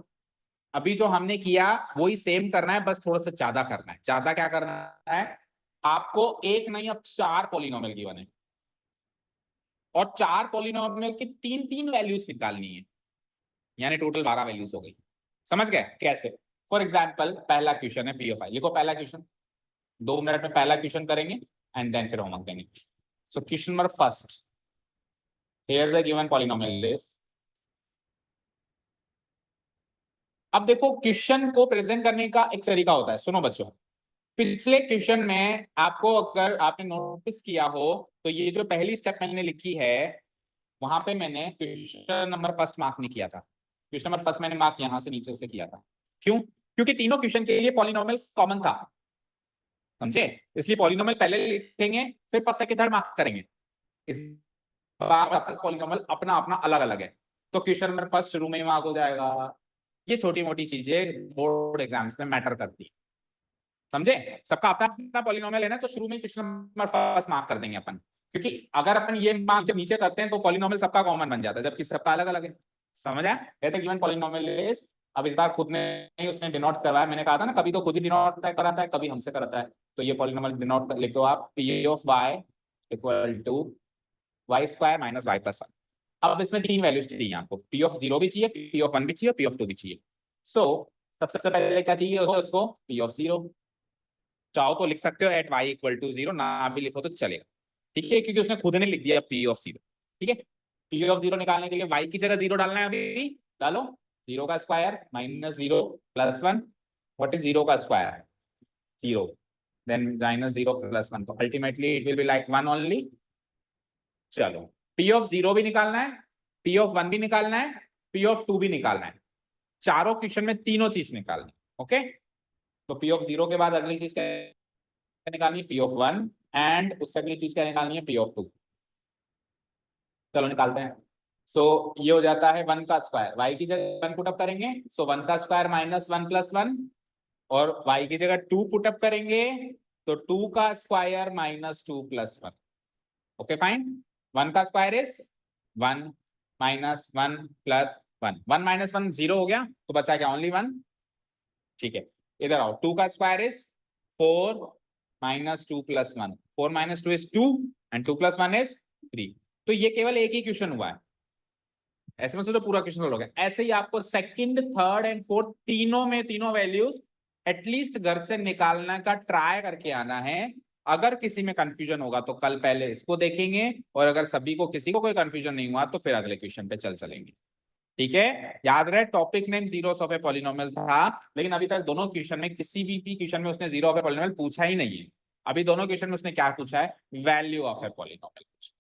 अभी जो हमने किया वही सेम करना है, बस थोड़ा सा ज्यादा करना है। ज्यादा क्या करना है, आपको एक नहीं अब 4 पॉलिनोमियल गिवन है और 4 पॉलिनोमियल की 3 वैल्यूज निकालनी है, यानी टोटल 12 वैल्यूज हो गई। समझ गए कैसे? फॉर एग्जाम्पल पहला क्वेश्चन है p(i), लिखो पहला क्वेश्चन, 2 मिनट में पहला क्वेश्चन करेंगे एंड देन फिर होमवर्क देंगे। So question number first, here the given polynomial is, अब देखो क्वेश्चन को प्रेजेंट करने का एक तरीका होता है, सुनो बच्चों। पिछले क्वेश्चन में आपको अगर आपने नोटिस किया हो तो ये जो पहली स्टेप मैंने लिखी है, वहां पे मैंने क्वेश्चन नंबर फर्स्ट मार्क नहीं किया था, क्वेश्चन नंबर फर्स्ट मैंने मार्क यहां से नीचे से किया था। क्यों? क्योंकि तीनों क्वेश्चन के लिए पॉलिनोमियल कॉमन था, समझे? इसलिए पॉलिनोमियल पहले लिखेंगे फिर फर्स्ट सेकंड थर्ड मार्क करेंगे। इस बार सबका पॉलिनोमियल अपना अपना अलग अलग है, तो क्वेश्चन नंबर फर्स्ट शुरू में मार्क हो जाएगा। ये छोटी मोटी चीजें बोर्ड एग्जाम्स में मैटर करती है, समझे? सबका अपना अपना पॉलिनोमियल है ना, तो शुरू में क्वेश्चन नंबर फर्स्ट मार्क कर देंगे अपन, क्योंकि अगर अपन ये मार्क जब नीचे करते हैं तो पॉलिनोमियल सबका कॉमन बन जाता है, जबकि सबका अलग अलग है। समझ आया? कहते गिवन पॉलिनोमियल इज, अब इस बार खुद ने ही उसने डिनोट करवाया, मैंने कहा था ना कभी तो खुद ही डिनोट कराता है कभी हमसे कराता है, तो ये पॉलिनोमियल डिनोट लिख दो आप, p of y equal to y² - y + 1। अब इसमें 3 वैल्यूज चाहिए आपको, p ऑफ 0 भी चाहिए, p ऑफ 1 भी चाहिए, p ऑफ 2 भी चाहिए। सो सबसे पहले क्या चाहिए उसको, p ऑफ 0, चाहो तो लिख सकते हो एट y इक्वल टू 0, ना भी लिखो तो चलेगा, ठीक है, क्योंकि उसने खुद ने लिख दिया p ऑफ 0, ठीक है। p ऑफ 0 निकालने के लिए y की जगह 0 डालना है, अभी डालो, 0 का square minus 0 plus 1, what is 0 का स्क्वायर, 0, देन माइनस 0 प्लस 1, तो ultimately it will be like 1 only. चलो p ऑफ 0 भी निकालना है, p ऑफ 1 भी निकालना है, p ऑफ 2 भी निकालना है, चारों क्वेश्चन में तीनों चीज निकालनी, ओके। तो p ऑफ 0 के बाद अगली चीज क्या निकालनी है, p ऑफ 1, एंड उससे अगली चीज क्या निकालनी है, p ऑफ 2। चलो निकालते हैं। सो ये हो जाता है 1 का स्क्वायर, y की जगह 1 पुटअप करेंगे, सो 1 का स्क्वायर माइनस 1 प्लस 1, और y की जगह 2 पुटअप करेंगे तो 2 का square minus 2 plus 1, okay fine. 1 का square is 1 minus 1 plus 1, 1 minus 1 0 हो गया, तो बचा क्या, ओनली 1, ठीक है। इधर आओ, 2 का square is 4 minus 2 plus 1, 4 minus 2 is 2 and 2 plus 1 is 3। तो ये केवल एक ही क्वेश्चन हुआ है, ऐसे में सोचो पूरा क्वेश्चन सोल्व हो गया। ऐसे ही आपको सेकंड, थर्ड एंड फोर्थ तीनों में तीनों वैल्यूज एटलीस्ट घर से निकालने का ट्राई करके आना है। अगर किसी में कंफ्यूजन होगा तो कल पहले इसको देखेंगे, और अगर सभी को किसी को कोई कंफ्यूजन नहीं हुआ तो फिर अगले क्वेश्चन पे चलेंगे, ठीक है। याद रहे topic name zeros of a polynomial था, लेकिन अभी तक दोनों क्वेश्चन में किसी भी क्वेश्चन में उसने जीरो ऑफ ए पॉलिनोमियल पूछा ही नहीं है। अभी दोनों क्वेश्चन में उसने क्या पूछा है, वैल्यू ऑफ ए पॉलिनोमियल पूछा,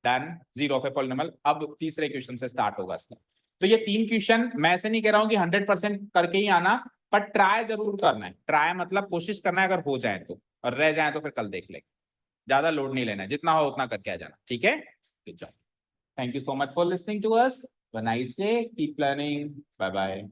done, zero of a polynomial. अब तीसरे क्वेश्चन से स्टार्ट होगा इसका। तो ये 3 क्वेश्चन, मैं ऐसे नहीं कह रहा हूं कि 100% करके ही आना, पर ट्राई जरूर करना है। ट्राई मतलब कोशिश करना है, अगर हो जाए तो, और रह जाए तो फिर कल देख लेंगे। ज्यादा लोड नहीं लेना है, जितना हो उतना करके आ जाना, ठीक है। Thank you so much for listening to us, have a nice day, keep learning, bye bye.